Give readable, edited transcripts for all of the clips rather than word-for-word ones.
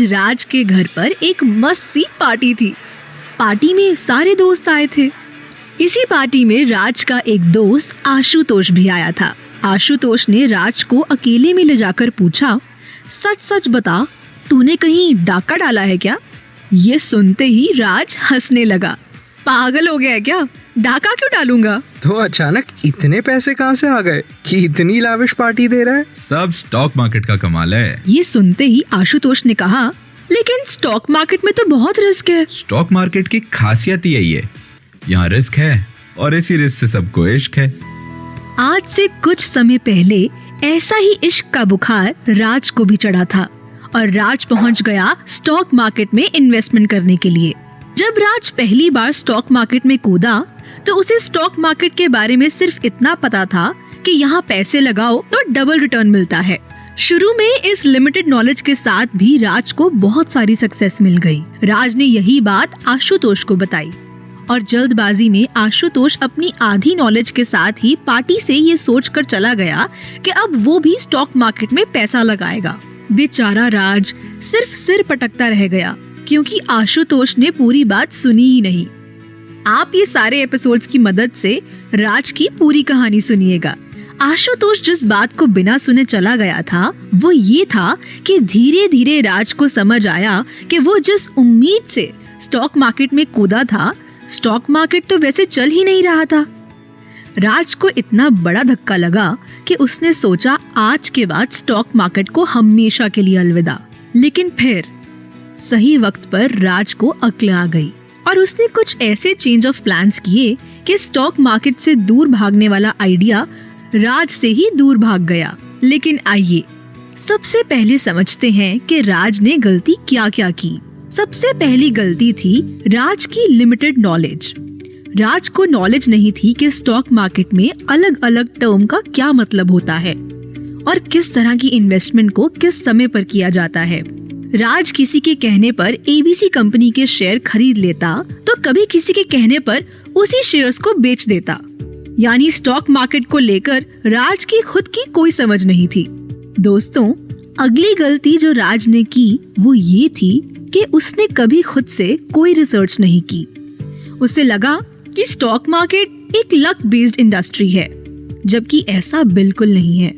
राज के घर पर एक मस्त सी पार्टी थी। पार्टी में सारे दोस्त आए थे। इसी पार्टी में राज का एक दोस्त आशुतोष भी आया था। आशुतोष ने राज को अकेले में ले जाकर पूछा, सच सच बता, तूने कहीं डाका डाला है क्या? ये सुनते ही राज हंसने लगा। पागल हो गया है क्या? डाका क्यों डालूंगा? तो अचानक इतने पैसे कहाँ से आ गए कि इतनी लाविश पार्टी दे रहा है? सब स्टॉक मार्केट का कमाल है। ये सुनते ही आशुतोष ने कहा, लेकिन स्टॉक मार्केट में तो बहुत रिस्क है। स्टॉक मार्केट की खासियत ही यही है, यहाँ रिस्क है और इसी रिस्क से सबको इश्क है। आज से कुछ समय पहले ऐसा ही इश्क का बुखार राज को भी चढ़ा था और राज पहुंच गया स्टॉक मार्केट में इन्वेस्टमेंट करने के लिए। जब राज पहली बार स्टॉक मार्केट में कूदा तो उसे स्टॉक मार्केट के बारे में सिर्फ इतना पता था कि यहाँ पैसे लगाओ तो डबल रिटर्न मिलता है। शुरू में इस लिमिटेड नॉलेज के साथ भी राज को बहुत सारी सक्सेस मिल गई। राज ने यही बात आशुतोष को बताई और जल्दबाजी में आशुतोष अपनी आधी नॉलेज के साथ ही पार्टी से ये सोच कर चला गया कि अब वो भी स्टॉक मार्केट में पैसा लगाएगा। बेचारा राज सिर्फ सिर पटकता रह गया क्योंकि आशुतोष ने पूरी बात सुनी ही नहीं। आप ये सारे एपिसोड्स की मदद से राज की पूरी कहानी सुनिएगा। आशुतोष जिस बात को बिना सुने चला गया था वो ये था कि धीरे धीरे राज को समझ आया कि वो जिस उम्मीद से स्टॉक मार्केट में कूदा था, स्टॉक मार्केट तो वैसे चल ही नहीं रहा था। राज को इतना बड़ा धक्का लगा कि उसने सोचा आज के बाद स्टॉक मार्केट को हमेशा के लिए अलविदा। लेकिन फिर सही वक्त पर राज को अक्ल आ गई और उसने कुछ ऐसे चेंज ऑफ प्लान्स किए कि स्टॉक मार्केट से दूर भागने वाला आइडिया राज से ही दूर भाग गया। लेकिन आइए सबसे पहले समझते हैं कि राज ने गलती क्या क्या की। सबसे पहली गलती थी राज की लिमिटेड नॉलेज। राज को नॉलेज नहीं थी कि स्टॉक मार्केट में अलग अलग टर्म का क्या मतलब होता है और किस तरह की इन्वेस्टमेंट को किस समय पर किया जाता है। राज किसी के कहने पर एबीसी कंपनी के शेयर खरीद लेता तो कभी किसी के कहने पर उसी शेयर्स को बेच देता। यानी स्टॉक मार्केट को लेकर राज की खुद की कोई समझ नहीं थी। दोस्तों, अगली गलती जो राज ने की वो ये थी कि उसने कभी खुद से कोई रिसर्च नहीं की। उसे लगा कि स्टॉक मार्केट एक लक बेस्ड इंडस्ट्री है, जबकि ऐसा बिल्कुल नहीं है।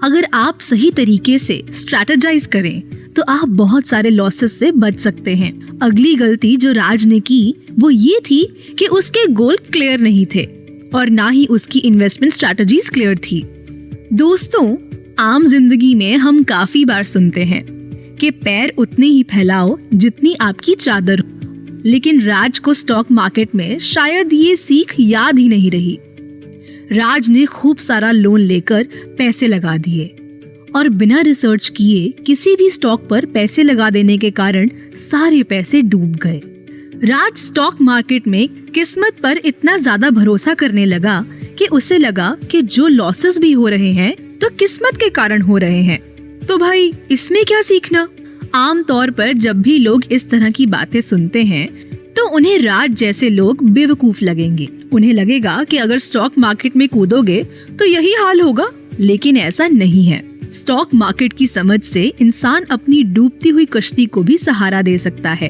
अगर आप सही तरीके से स्ट्रैटेजाइज करें तो आप बहुत सारे लॉसेस से बच सकते हैं। अगली गलती जो राज ने की वो ये थी कि उसके गोल क्लियर नहीं थे और ना ही उसकी इन्वेस्टमेंट स्ट्रैटेजीज क्लियर थी। दोस्तों, आम जिंदगी में हम काफी बार सुनते हैं कि पैर उतने ही फैलाओ जितनी आपकी चादर हो, लेकिन राज को स्टॉक मार्केट में शायद ये सीख याद ही नहीं रही। राज ने खूब सारा लोन लेकर पैसे लगा दिए और बिना रिसर्च किए किसी भी स्टॉक पर पैसे लगा देने के कारण सारे पैसे डूब गए। राज स्टॉक मार्केट में किस्मत पर इतना ज्यादा भरोसा करने लगा कि उसे लगा कि जो लॉसेस भी हो रहे हैं तो किस्मत के कारण हो रहे हैं। तो भाई इसमें क्या सीखना? आम तौर पर जब भी लोग इस तरह की बातें सुनते हैं तो उन्हें राज जैसे लोग बेवकूफ लगेंगे। उन्हें लगेगा कि अगर स्टॉक मार्केट में कूदोगे तो यही हाल होगा, लेकिन ऐसा नहीं है। स्टॉक मार्केट की समझ से इंसान अपनी डूबती हुई कश्ती को भी सहारा दे सकता है।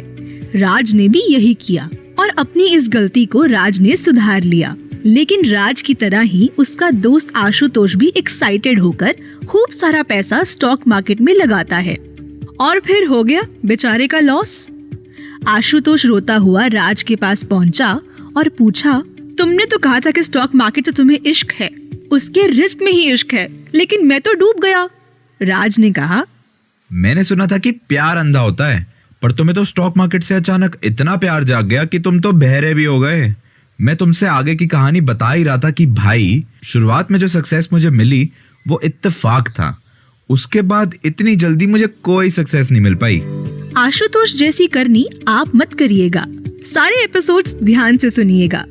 राज ने भी यही किया और अपनी इस गलती को राज ने सुधार लिया। लेकिन राज की तरह ही उसका दोस्त आशुतोष भी एक्साइटेड होकर खूब सारा पैसा स्टॉक मार्केट में लगाता है और फिर हो गया बेचारे का लॉस। आशुतोष रोता हुआ राज के पास पहुंचा और पूछा, तुमने तो कहा था कि स्टॉक मार्केट से तुम्हें इश्क है, उसके रिस्क में ही इश्क है, लेकिन मैं तो डूब गया। राज ने कहा, मैंने सुना था कि प्यार अंधा होता है, पर तुम्हें तो स्टॉक मार्केट से अचानक इतना प्यार जाग गया कि तुम तो बहरे भी हो गए। मैं तुमसे आगे की कहानी बता ही रहा था कि भाई, शुरुआत में जो सक्सेस मुझे मिली वो इत्तेफाक था। उसके बाद इतनी जल्दी मुझे कोई सक्सेस नहीं मिल पाई। आशुतोष जैसी करनी आप मत करिएगा। सारे एपिसोड्स ध्यान से सुनिएगा।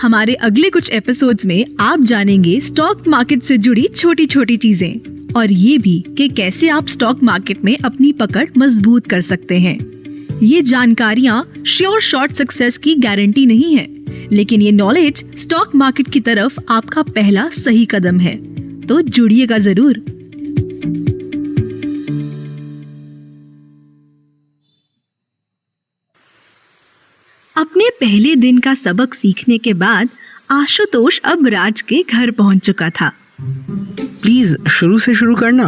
हमारे अगले कुछ एपिसोड्स में आप जानेंगे स्टॉक मार्केट से जुड़ी छोटी छोटी चीजें और ये भी कि कैसे आप स्टॉक मार्केट में अपनी पकड़ मजबूत कर सकते हैं। ये जानकारियाँ श्योर शॉर्ट सक्सेस की गारंटी नहीं है, लेकिन ये नॉलेज स्टॉक मार्केट की तरफ आपका पहला सही कदम है। तो जुड़िएगा जरूर। अपने पहले दिन का सबक सीखने के बाद आशुतोष अब राज के घर पहुंच चुका था। प्लीज शुरू से शुरू करना।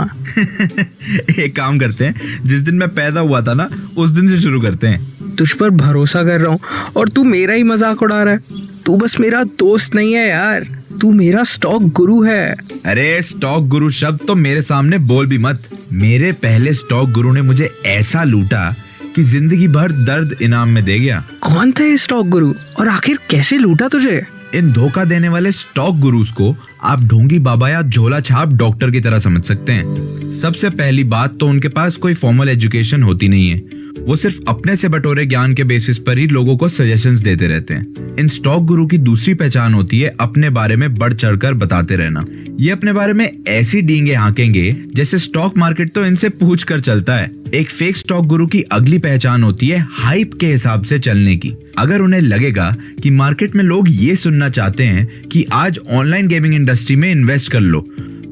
एक काम करते हैं, जिस दिन मैं पैदा हुआ था ना उस दिन से शुरू करते हैं। तुझ पर भरोसा कर रहा हूँ और तू मेरा ही मजाक उड़ा रहा है। तू बस मेरा दोस्त नहीं है यार, तू मेरा स्टॉक गुरु है। अरे स्टॉक गुरु शब्द तो मेरे सामने बोल भी मत। मेरे पहले स्टॉक गुरु ने मुझे ऐसा लूटा कि जिंदगी भर दर्द इनाम में दे गया। कौन था ये स्टॉक गुरु और आखिर कैसे लूटा तुझे? इन धोखा देने वाले स्टॉक गुरुज को आप ढोंगी बाबा या झोला छाप डॉक्टर की तरह समझ सकते हैं। सबसे पहली बात तो उनके पास कोई फॉर्मल एजुकेशन होती नहीं है। वो सिर्फ अपने से बटोरे ज्ञान के बेसिस पर ही लोगों को सजेशंस देते रहते हैं। इन स्टॉक गुरु की दूसरी पहचान होती है अपने बारे में बढ़ चढ़कर बताते रहना। ये अपने बारे में ऐसी डींगे हाँकेंगे जैसे स्टॉक मार्केट तो इनसे पूछ कर चलता है। एक फेक स्टॉक गुरु की अगली पहचान होती है हाइप के हिसाब से चलने की। अगर उन्हें लगेगा कि मार्केट में लोग ये सुनना चाहते हैं कि आज ऑनलाइन गेमिंग इंडस्ट्री में इन्वेस्ट कर लो,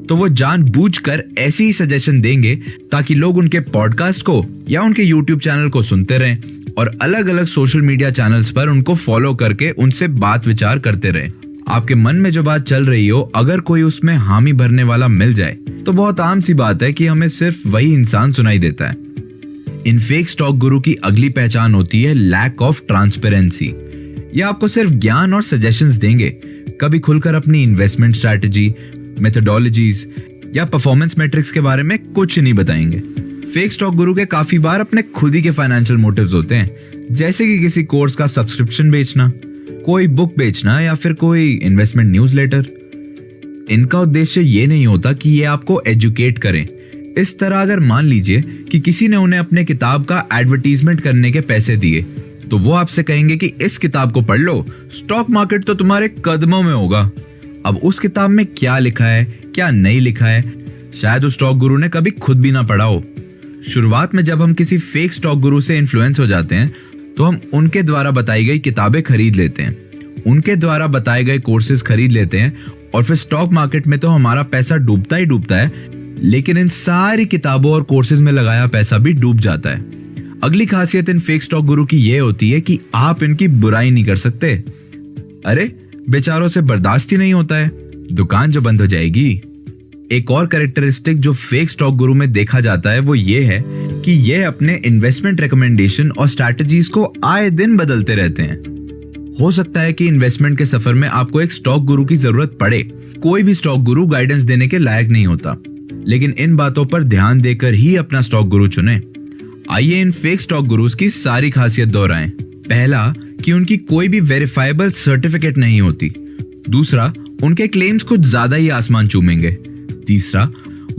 तो वो जानबूझकर ऐसी ही सजेशन देंगे ताकि लोग उनके पॉडकास्ट को या उनके यूट्यूब चैनल को सुनते रहें और अलग अलग सोशल मीडिया चैनल्स पर उनको फॉलो करके उनसे बात विचार करते रहें। आपके मन में जो बात चल रही हो, अगर कोई उसमें हामी भरने वाला मिल जाए तो बहुत आम सी बात है कि हमें सिर्फ वही इंसान सुनाई देता है। इन फेक स्टॉक गुरु की अगली पहचान होती है लैक ऑफ ट्रांसपेरेंसी। ये आपको सिर्फ ज्ञान और सजेशंस देंगे, कभी खुलकर अपनी इन्वेस्टमेंट स्ट्रैटेजी, मेथोडोलॉजीज या परफॉर्मेंस मैट्रिक्स के बारे में कुछ नहीं बताएंगे। फेक स्टॉक गुरु के काफी बार अपने खुद ही के फाइनेंशियल मोटिव्स होते हैं, जैसे कि किसी कोर्स का सब्सक्रिप्शन बेचना, कोई बुक बेचना या फिर कोई इन्वेस्टमेंट न्यूज़लेटर। इनका उद्देश्य ये नहीं होता कि ये आपको एजुकेट करें। इस तरह अगर मान लीजिए कि किसी ने उन्हें अपने किताब का एडवर्टीजमेंट करने के पैसे दिए, तो वो आपसे कहेंगे कि इस किताब को पढ़ लो, स्टॉक मार्केट तो तुम्हारे कदमों में होगा। अब उस किताब में क्या लिखा है, क्या नहीं लिखा है, शायद उस स्टॉक गुरु ने कभी खुद भी ना पढ़ा हो। शुरुआत में जब हम किसी फेक स्टॉक गुरु से इन्फ्लुएंस हो जाते हैं तो हम उनके द्वारा बताई गई किताबें खरीद लेते हैं, उनके द्वारा बताए गए कोर्सेज खरीद लेते हैं और फिर स्टॉक मार्केट में तो हमारा पैसा डूबता ही डूबता है, लेकिन इन सारी किताबों और कोर्सेज में लगाया पैसा भी डूब जाता है। अगली खासियत इन फेक स्टॉक गुरु की यह होती है कि आप इनकी बुराई नहीं कर सकते। अरे बेचारों से बर्दाश्त ही नहीं होता है, दुकान जो बंद हो जाएगी। एक और कैरेक्टरिस्टिक जो फेक स्टॉक गुरु में देखा जाता है वो ये है कि ये अपने इन्वेस्टमेंट रिकमेंडेशन और स्ट्रैटेजीज को आए दिन बदलते रहते हैं। हो सकता है कि इन्वेस्टमेंट के सफर में आपको एक स्टॉक गुरु की जरूरत पड़े। कोई भी स्टॉक गुरु गाइडेंस देने के लायक नहीं होता, लेकिन इन बातों पर ध्यान देकर ही अपना स्टॉक गुरु चुने। आइए इन फेक स्टॉक गुरुज की सारी खासियत दोहराएं। पहला, कि उनकी कोई भी वेरीफाइबल सर्टिफिकेट नहीं होती। दूसरा, उनके क्लेम्स कुछ ज्यादा ही आसमान चूमेंगे। तीसरा,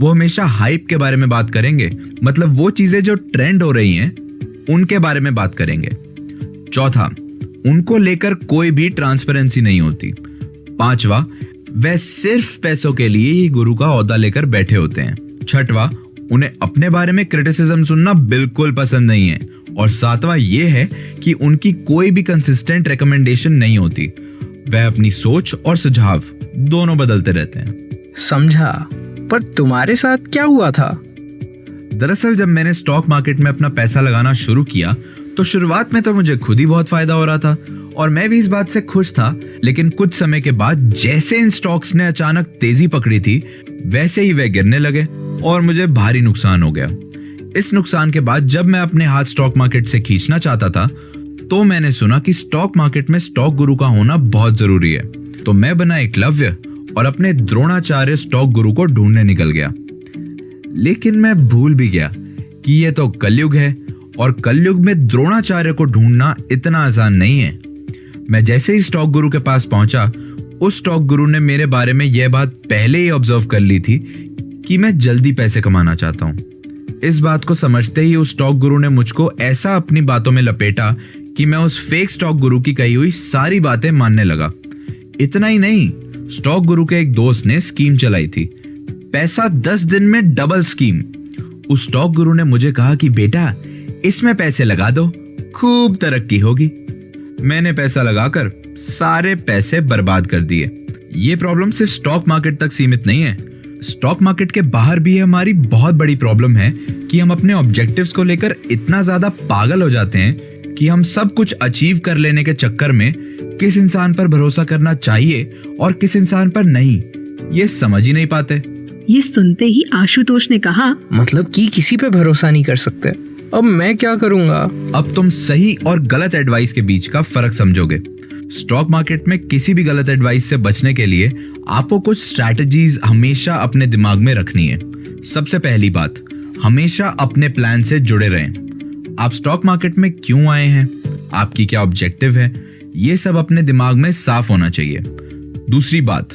वो हमेशा हाइप के बारे में बात करेंगे, मतलब वो चीजें जो ट्रेंड हो रही हैं उनके बारे में बात करेंगे। चौथा, उनको लेकर कोई भी ट्रांसपेरेंसी नहीं होती। पांचवा, वह सिर्फ पैसों के लिए ही गुरु का ओहदा लेकर बैठे होते हैं। छठवां, उन्हें अपने बारे में क्रिटिसिज्म सुनना बिल्कुल पसंद नहीं है। और सातवां ये है कि उनकी कोई भी कंसिस्टेंट रिकमेंडेशन नहीं होती। वह अपनी सोच और सुझाव दोनों बदलते रहते हैं। समझा, पर तुम्हारे साथ क्या हुआ था? दरअसल जब मैंने स्टॉक मार्केट में अपना पैसा लगाना शुरू किया तो शुरुआत में तो मुझे खुद ही बहुत फायदा हो रहा था और मैं भी इस बात से खुश था, लेकिन कुछ समय के बाद जैसे इन स्टॉक्स ने अचानक तेजी पकड़ी थी वैसे ही वे गिरने लगे और मुझे भारी नुकसान हो गया। इस नुकसान के बाद जब मैं अपने हाथ स्टॉक मार्केट से खींचना चाहता था तो मैंने सुना कि स्टॉक मार्केट में स्टॉक गुरु का होना बहुत जरूरी है। तो मैं बना एकलव्य और अपने द्रोणाचार्य स्टॉक गुरु को ढूंढने निकल गया। लेकिन मैं भूल भी गया कि यह तो कलयुग है और कलयुग में द्रोणाचार्य को ढूंढना इतना आसान नहीं है। मैं जैसे ही स्टॉक गुरु के पास पहुंचा, उस स्टॉक गुरु ने मेरे बारे में यह बात पहले ही ऑब्जर्व कर ली थी कि मैं जल्दी पैसे कमाना चाहता हूं। इस बात को समझते ही उस स्टॉक गुरु ने मुझको ऐसा अपनी बातों में लपेटा कि मैं उस फेक स्टॉक गुरु की कही हुई सारी बातें मानने लगा। इतना ही नहीं, स्टॉक गुरु के एक दोस्त ने स्कीम चलाई थी, पैसा 10 दिन में डबल स्कीम। उस स्टॉक गुरु ने मुझे कहा कि बेटा इसमें पैसे लगा दो, खूब तरक्की होगी। मैंने पैसा लगाकर सारे पैसे बर्बाद कर दिए। ये प्रॉब्लम सिर्फ स्टॉक मार्केट तक सीमित नहीं है, स्टॉक मार्केट के बाहर भी हमारी बहुत बड़ी प्रॉब्लम है कि हम अपने ऑब्जेक्टिव्स को लेकर इतना ज्यादा पागल हो जाते हैं कि हम सब कुछ अचीव कर लेने के चक्कर में किस इंसान पर भरोसा करना चाहिए और किस इंसान पर नहीं, ये समझ ही नहीं पाते। ये सुनते ही आशुतोष ने कहा, मतलब कि किसी पे भरोसा नहीं कर सकते। अब मैं क्या करूंगा? अब तुम सही और गलत एडवाइस के बीच का फर्क समझोगे। स्टॉक मार्केट में किसी भी गलत एडवाइस से बचने के लिए आपको कुछ स्ट्रैटेजीज हमेशा अपने दिमाग में रखनी है। सबसे पहली बात, हमेशा अपने प्लान से जुड़े रहें। आप स्टॉक मार्केट में क्यों आए हैं, आपकी क्या ऑब्जेक्टिव है, ये सब अपने दिमाग में साफ होना चाहिए। दूसरी बात,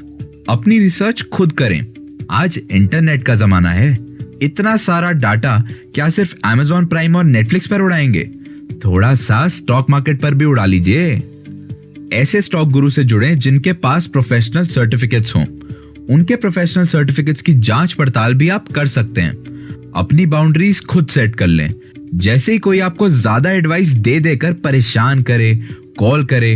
अपनी रिसर्च खुद करें। आज इंटरनेट का जमाना है, इतना सारा डाटा क्या सिर्फ Amazon प्राइम और नेटफ्लिक्स पर उड़ाएंगे? थोड़ा सा स्टॉक मार्केट पर भी उड़ा लीजिए। ऐसे स्टॉक गुरु से जुड़ें जिनके पास प्रोफेशनल सर्टिफिकेट्स हों। उनके प्रोफेशनल सर्टिफिकेट्स की जांच पड़ताल भी आप कर सकते हैं। अपनी बाउंड्रीज खुद सेट कर लें। जैसे ही कोई आपको ज्यादा एडवाइस दे देकर परेशान करे, कॉल करे,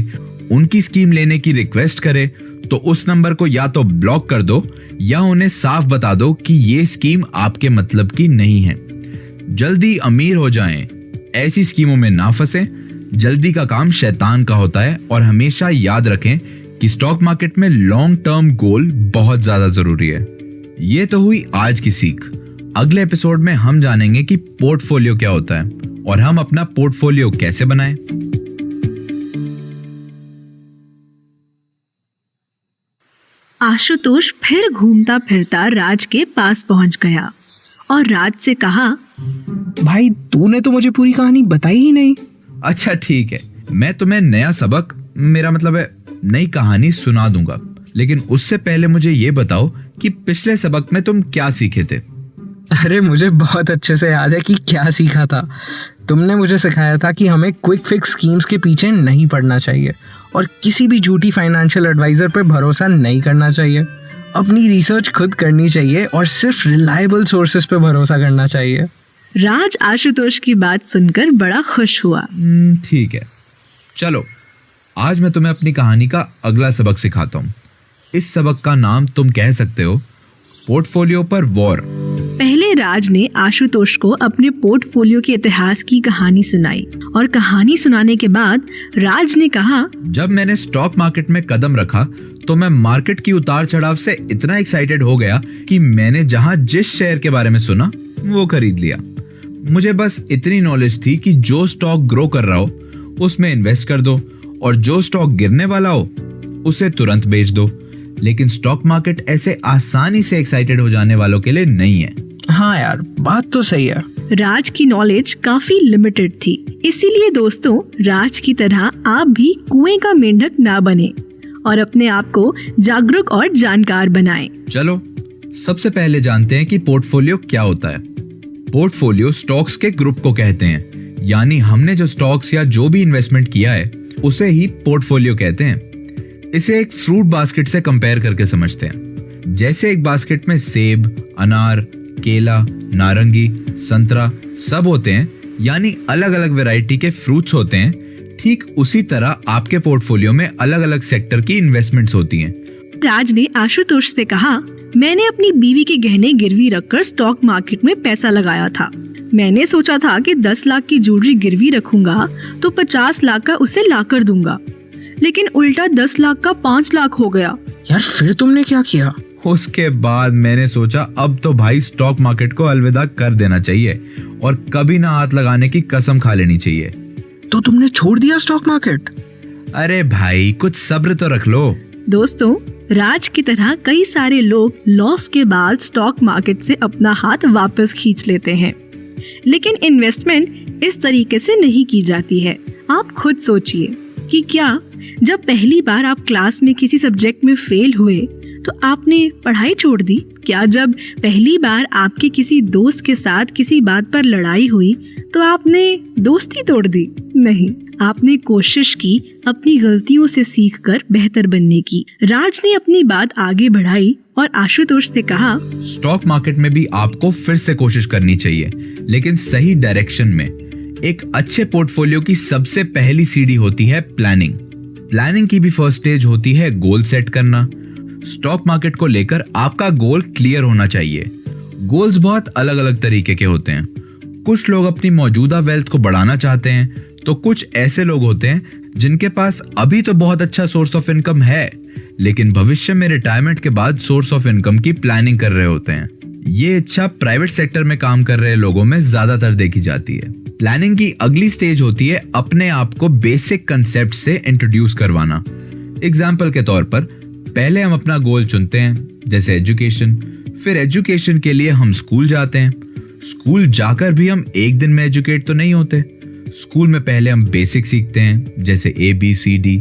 उनकी स्कीम लेने की रिक्वेस्ट करे, तो उस नंबर को या तो ब्लॉक कर दो या उन्हें साफ बता दो कि ये स्कीम आपके मतलब की नहीं है। जल्दी अमीर हो जाएं, ऐसी स्कीमों में ना फंसें। जल्दी का काम शैतान का होता है और हमेशा याद रखें कि स्टॉक मार्केट में लॉन्ग टर्म गोल बहुत ज्यादा जरूरी है। ये तो हुई आज की सीख। अगले एपिसोड में हम जानेंगे कि पोर्टफोलियो क्या होता है और हम अपना पोर्टफोलियो कैसे बनाएं। आशुतोष फिर घूमता फिरता राज के पास पहुंच गया और राज से कहा, भाई तूने तो मुझे पूरी कहानी बताई ही नहीं। अच्छा ठीक है, मैं तुम्हें नया सबक, मेरा मतलब है नई कहानी सुना दूंगा, लेकिन उससे पहले मुझे ये बताओ कि पिछले सबक में तुम क्या सीखे थे। अरे मुझे बहुत अच्छे से याद है कि क्या सीखा था। तुमने मुझे सिखाया था कि हमें क्विक फिक्स स्कीम्स के पीछे नहीं पड़ना चाहिए और किसी भी झूठी फाइनेंशियल एडवाइजर पर भरोसा नहीं करना चाहिए। अपनी रिसर्च खुद करनी चाहिए और सिर्फ रिलायबल सोर्सेज पे भरोसा करना चाहिए। राज आशुतोष की बात सुनकर बड़ा खुश हुआ। ठीक है, चलो आज मैं तुम्हें अपनी कहानी का अगला सबक सिखाता हूँ। इस सबक का नाम तुम कह सकते हो पोर्टफोलियो पर वॉर। पहले राज ने आशुतोष को अपने पोर्टफोलियो के इतिहास की कहानी सुनाई और कहानी सुनाने के बाद राज ने कहा, जब मैंने स्टॉक मार्केट में कदम रखा तो मैं मार्केट की उतार चढ़ाव से इतना एक्साइटेड हो गया कि मैंने जहां जिस शेयर के बारे में सुना वो खरीद लिया। मुझे बस इतनी नॉलेज थी कि जो स्टॉक ग्रो कर रहा हो उसमें इन्वेस्ट कर दो और जो स्टॉक गिरने वाला हो उसे तुरंत बेच दो। लेकिन स्टॉक मार्केट ऐसे आसानी से एक्साइटेड हो जाने वालों के लिए नहीं है। हाँ यार, बात तो सही है। राज की नॉलेज काफी लिमिटेड थी, इसीलिए दोस्तों राज की तरह आप भी कुएं का मेंढक ना बने और अपने आप को जागरूक और जानकार बनाएं। चलो सबसे पहले जानते हैं कि पोर्टफोलियो क्या होता है। पोर्टफोलियो स्टॉक्स के ग्रुप को कहते हैं, यानी हमने जो स्टॉक्स या जो भी इन्वेस्टमेंट किया है उसे ही पोर्टफोलियो कहते हैं। इसे एक फ्रूट बास्केट से कंपेयर करके समझते हैं। जैसे एक बास्केट में सेब, अनार, केला, नारंगी, संतरा सब होते हैं, यानी अलग अलग वैरायटी के फ्रूट्स होते हैं, ठीक उसी तरह आपके पोर्टफोलियो में अलग अलग सेक्टर की इन्वेस्टमेंट्स होती हैं। राज ने आशुतोष से कहा, मैंने अपनी बीवी के गहने गिरवी रखकर स्टॉक मार्केट में पैसा लगाया था। मैंने सोचा था कि 10 लाख की ज्वेलरी गिरवी रखूंगा तो 50 लाख का उसे लाकर दूंगा, लेकिन उल्टा 10 लाख का 5 लाख हो गया। यार फिर तुमने क्या किया? उसके बाद मैंने सोचा अब तो भाई स्टॉक मार्केट को अलविदा कर देना चाहिए और कभी ना हाथ लगाने की कसम खा लेनी चाहिए। तो तुमने छोड़ दिया स्टॉक मार्केट? अरे भाई कुछ सब्र तो रख लो। दोस्तों राज की तरह कई सारे लोग लॉस के बाद स्टॉक मार्केट से अपना हाथ वापस खींच लेते हैं, लेकिन इन्वेस्टमेंट इस तरीके से नहीं की जाती है। आप खुद सोचिए कि क्या जब पहली बार आप क्लास में किसी सब्जेक्ट में फेल हुए तो आपने पढ़ाई छोड़ दी? क्या जब पहली बार आपके किसी दोस्त के साथ किसी बात पर लड़ाई हुई तो आपने दोस्ती तोड़ दी? नहीं, आपने कोशिश की अपनी गलतियों से सीखकर बेहतर बनने की। राज ने अपनी बात आगे बढ़ाई और आशुतोष से कहा, स्टॉक मार्केट में भी आपको फिर से कोशिश करनी चाहिए, लेकिन सही डायरेक्शन में। एक अच्छे पोर्टफोलियो की सबसे पहली सीढ़ी होती है प्लानिंग। प्लानिंग की भी फर्स्ट स्टेज होती है गोल सेट करना। स्टॉक मार्केट को लेकर आपका गोल क्लियर होना चाहिए। गोल्स बहुत अलग अलग तरीके के होते हैं। कुछ लोग अपनी मौजूदा वेल्थ को बढ़ाना चाहते हैं, तो कुछ ऐसे लोग होते हैं जिनके पास अभी तो बहुत अच्छा सोर्स ऑफ इनकम है, लेकिन भविष्य में रिटायरमेंट के बाद सोर्स ऑफ इनकम की प्लानिंग कर रहे होते हैं। ये इच्छा प्राइवेट सेक्टर में काम कर रहे लोगों में ज्यादातर देखी जाती है। प्लानिंग की अगली स्टेज होती है अपने आप को बेसिक कंसेप्ट से इंट्रोड्यूस करवाना। एग्जाम्पल के तौर पर पहले हम अपना गोल चुनते हैं, जैसे एजुकेशन। फिर एजुकेशन के लिए हम स्कूल जाते हैं। स्कूल जाकर भी हम एक दिन में एजुकेट तो नहीं होते। स्कूल में पहले हम बेसिक सीखते हैं, जैसे ABCD।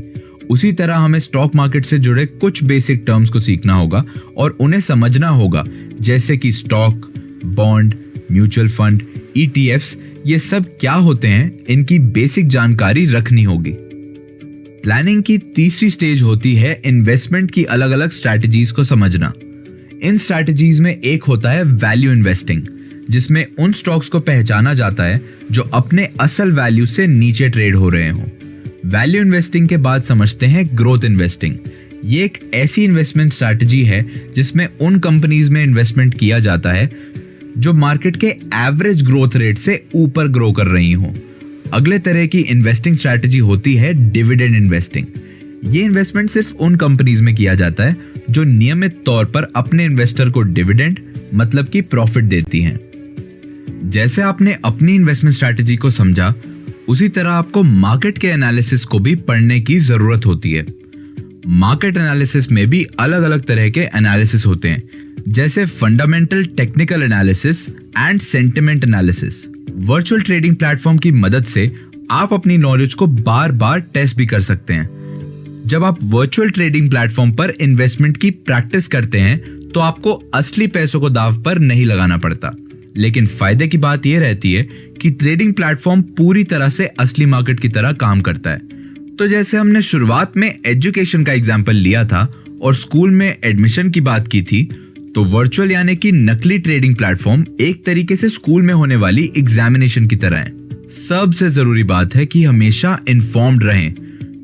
उसी तरह हमें स्टॉक मार्केट से जुड़े कुछ बेसिक टर्म्स को सीखना होगा और उन्हें समझना होगा, जैसे कि stock, bond, mutual fund, ETFs, ये सब क्या होते हैं, इनकी बेसिक जानकारी रखनी होगी। प्लानिंग की तीसरी स्टेज होती है इन्वेस्टमेंट की अलग अलग स्ट्रैटेजीज को समझना। इन स्ट्रैटेजीज में एक होता है वैल्यू इन्वेस्टिंग, जिसमें उन स्टॉक्स को पहचाना जाता है जो अपने असल वैल्यू से नीचे ट्रेड हो रहे हों। वैल्यू इन्वेस्टिंग के बाद समझते हैं ग्रोथ इन्वेस्टिंग। ये एक ऐसी इन्वेस्टमेंट स्ट्रैटेजी है जिसमें उन कंपनीज में इन्वेस्टमेंट किया जाता है जो मार्केट के एवरेज ग्रोथ रेट से ऊपर ग्रो कर रही हों। अगले तरह की इन्वेस्टिंग स्ट्रैटेजी होती है डिविडेंड इन्वेस्टिंग। ये इन्वेस्टमेंट सिर्फ उन कंपनीज में किया जाता है जो नियमित तौर पर अपने इन्वेस्टर को डिविडेंड, मतलब कि प्रॉफिट देती हैं। जैसे आपने अपनी इन्वेस्टमेंट स्ट्रैटेजी को समझा, उसी तरह आपको मार्केट के एनालिसिस को भी पढ़ने की जरूरत होती है। मार्केट एनालिसिस में भी अलग अलग तरह के एनालिसिस होते हैं, जैसे fundamental technical analysis and sentiment analysis. Virtual trading platform की मदद से आप अपनी नॉलेज को बार बार टेस्ट भी कर सकते हैं। जब आप वर्चुअल ट्रेडिंग प्लेटफॉर्म पर इन्वेस्टमेंट की प्रैक्टिस करते हैं तो आपको असली पैसों को दांव पर नहीं लगाना पड़ता। लेकिन फायदे की बात यह रहती है कि ट्रेडिंग प्लेटफॉर्म पूरी तरह से असली मार्केट की तरह काम करता है। तो जैसे हमने शुरुआत में एजुकेशन का एग्जाम्पल लिया था और स्कूल में एडमिशन की बात की थी, तो वर्चुअल यानी कि नकली ट्रेडिंग प्लेटफॉर्म एक तरीके से स्कूल में होने वाली एग्जामिनेशन की तरह है। सबसे जरूरी बात है कि हमेशा इन्फॉर्म्ड रहें,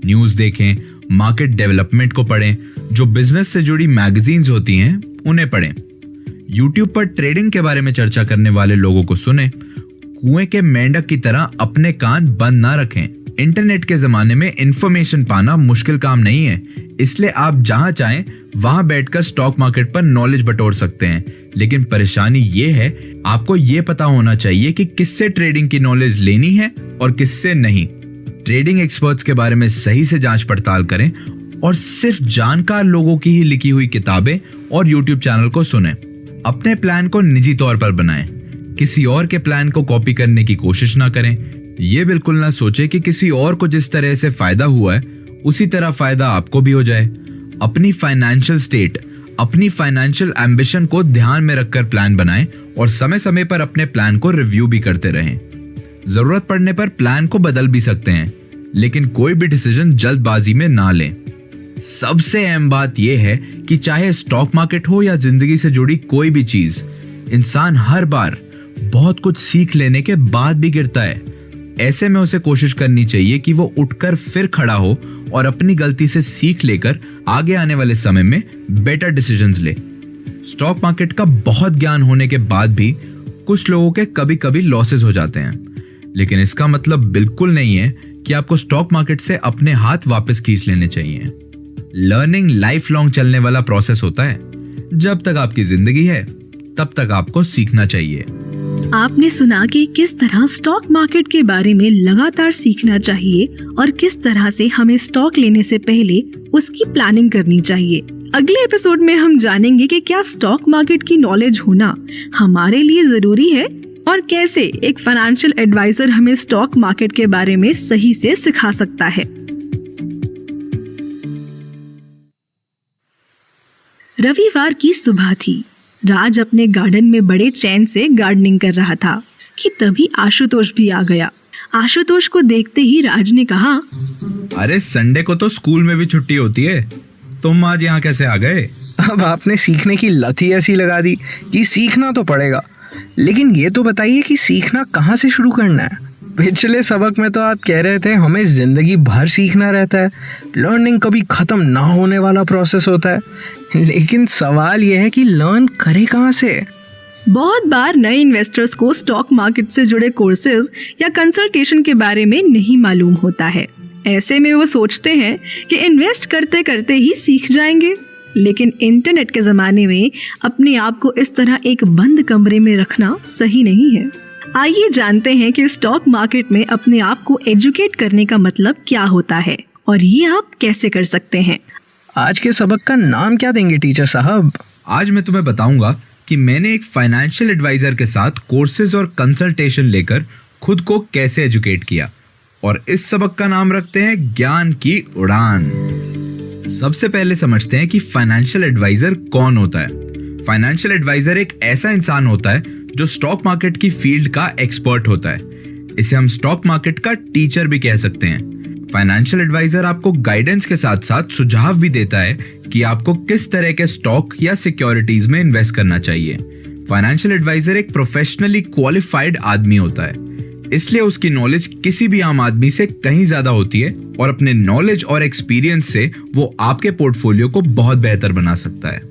न्यूज देखें, मार्केट डेवलपमेंट को पढ़ें, जो बिजनेस से जुड़ी मैगजीन्स होती हैं उन्हें पढ़ें। यूट्यूब पर ट्रेडिंग के बारे में चर्चा करने वाले लोगों को सुने। कुएं के मेंढक की तरह अपने कान बंद ना रखें। इंटरनेट के जमाने में इंफॉर्मेशन पाना मुश्किल काम नहीं है, इसलिए आप जहां चाहें वहां बैठकर स्टॉक मार्केट पर नॉलेज बटोर सकते हैं। लेकिन परेशानी ये है, आपको ये पता होना चाहिए कि किससे ट्रेडिंग की नॉलेज लेनी है और किससे नहीं। ट्रेडिंग एक्सपर्ट्स के बारे में सही से जांच पड़ताल करें और सिर्फ जानकार लोगों की ही लिखी हुई किताबें और यूट्यूब चैनल को सुनें। अपने प्लान को निजी तौर पर बनाएं। किसी और के प्लान को कॉपी करने की कोशिश ना करें। ये बिल्कुल ना सोचें कि किसी और को जिस तरह से फायदा हुआ है उसी तरह फायदा आपको भी हो जाए। अपनी फाइनेंशियल स्टेट, अपनी फाइनेंशियल एम्बिशन को ध्यान में रखकर प्लान बनाएं और समय समय पर अपने प्लान को रिव्यू भी करते रहें। जरूरत पड़ने पर प्लान को बदल भी सकते हैं, लेकिन कोई भी डिसीजन जल्दबाजी में ना लें। सबसे अहम बात यह है कि चाहे स्टॉक मार्केट हो या जिंदगी से जुड़ी कोई भी चीज, इंसान हर बार बहुत कुछ सीख लेने के बाद भी गिरता है। ऐसे में उसे कोशिश करनी चाहिए कि वो उठकर फिर खड़ा हो और अपनी गलती से सीख लेकर आगे आने वाले समय में बेटर डिसीजंस ले। स्टॉक मार्केट का बहुत ज्ञान होने के बाद भी कुछ लोगों के कभी कभी लॉसेस हो जाते हैं, लेकिन इसका मतलब बिल्कुल नहीं है कि आपको स्टॉक मार्केट से अपने हाथ वापस खींच लेने चाहिए। लर्निंग लाइफ लॉन्ग चलने वाला प्रोसेस होता है। जब तक आपकी जिंदगी है तब तक आपको सीखना चाहिए। आपने सुना कि किस तरह स्टॉक मार्केट के बारे में लगातार सीखना चाहिए और किस तरह से हमें स्टॉक लेने से पहले उसकी प्लानिंग करनी चाहिए। अगले एपिसोड में हम जानेंगे कि क्या स्टॉक मार्केट की नॉलेज होना हमारे लिए जरूरी है और कैसे एक फाइनेंशियल एडवाइजर हमें स्टॉक मार्केट के बारे में सही से सिखा सकता है। रविवार की सुबह थी। राज अपने गार्डन में बड़े चैन से गार्डनिंग कर रहा था कि तभी आशुतोष भी आ गया। आशुतोष को देखते ही राज ने कहा, अरे संडे को तो स्कूल में भी छुट्टी होती है, तुम आज यहाँ कैसे आ गए? अब आपने सीखने की लत ही ऐसी लगा दी कि सीखना तो पड़ेगा, लेकिन ये तो बताइए कि सीखना कहाँ से शुरू करना है। पिछले सबक में तो आप कह रहे थे हमें जिंदगी भर सीखना रहता है, लर्निंग कभी खत्म ना होने वाला प्रोसेस होता है। लेकिन सवाल यह है कि लर्न करे कहाँ से? बहुत बार नए इन्वेस्टर्स को स्टॉक मार्केट से जुड़े कोर्सेज या कंसल्टेशन के बारे में नहीं मालूम होता है। ऐसे में वो सोचते हैं कि इन्वेस्ट करते करते ही सीख जाएंगे, लेकिन इंटरनेट के ज़माने में अपने आप को इस तरह एक बंद कमरे में रखना सही नहीं है। आइए जानते हैं कि स्टॉक मार्केट में अपने आप को एजुकेट करने का मतलब क्या होता है और ये आप कैसे कर सकते हैं। आज के सबक का नाम क्या देंगे टीचर साहब? आज मैं तुम्हें बताऊंगा कि मैंने एक फाइनेंशियल एडवाइजर के साथ कोर्सेज और कंसल्टेशन लेकर खुद को कैसे एजुकेट किया, और इस सबक का नाम रखते हैं ज्ञान की उड़ान। सबसे पहले समझते हैं कि फाइनेंशियल एडवाइजर कौन होता है। फाइनेंशियल एडवाइजर एक ऐसा इंसान होता है जो स्टॉक मार्केट की फील्ड का एक्सपर्ट होता है। इसे हम स्टॉक मार्केट का टीचर भी कह सकते हैं। फाइनेंशियल एडवाइजर आपको गाइडेंस के साथ साथ सुझाव भी देता है कि आपको किस तरह के स्टॉक या सिक्योरिटीज में इन्वेस्ट करना चाहिए। फाइनेंशियल एडवाइजर एक प्रोफेशनली क्वालिफाइड आदमी होता है, इसलिए उसकी नॉलेज किसी भी आम आदमी से कहीं ज्यादा होती है और अपने नॉलेज और एक्सपीरियंस से वो आपके पोर्टफोलियो को बहुत बेहतर बना सकता है।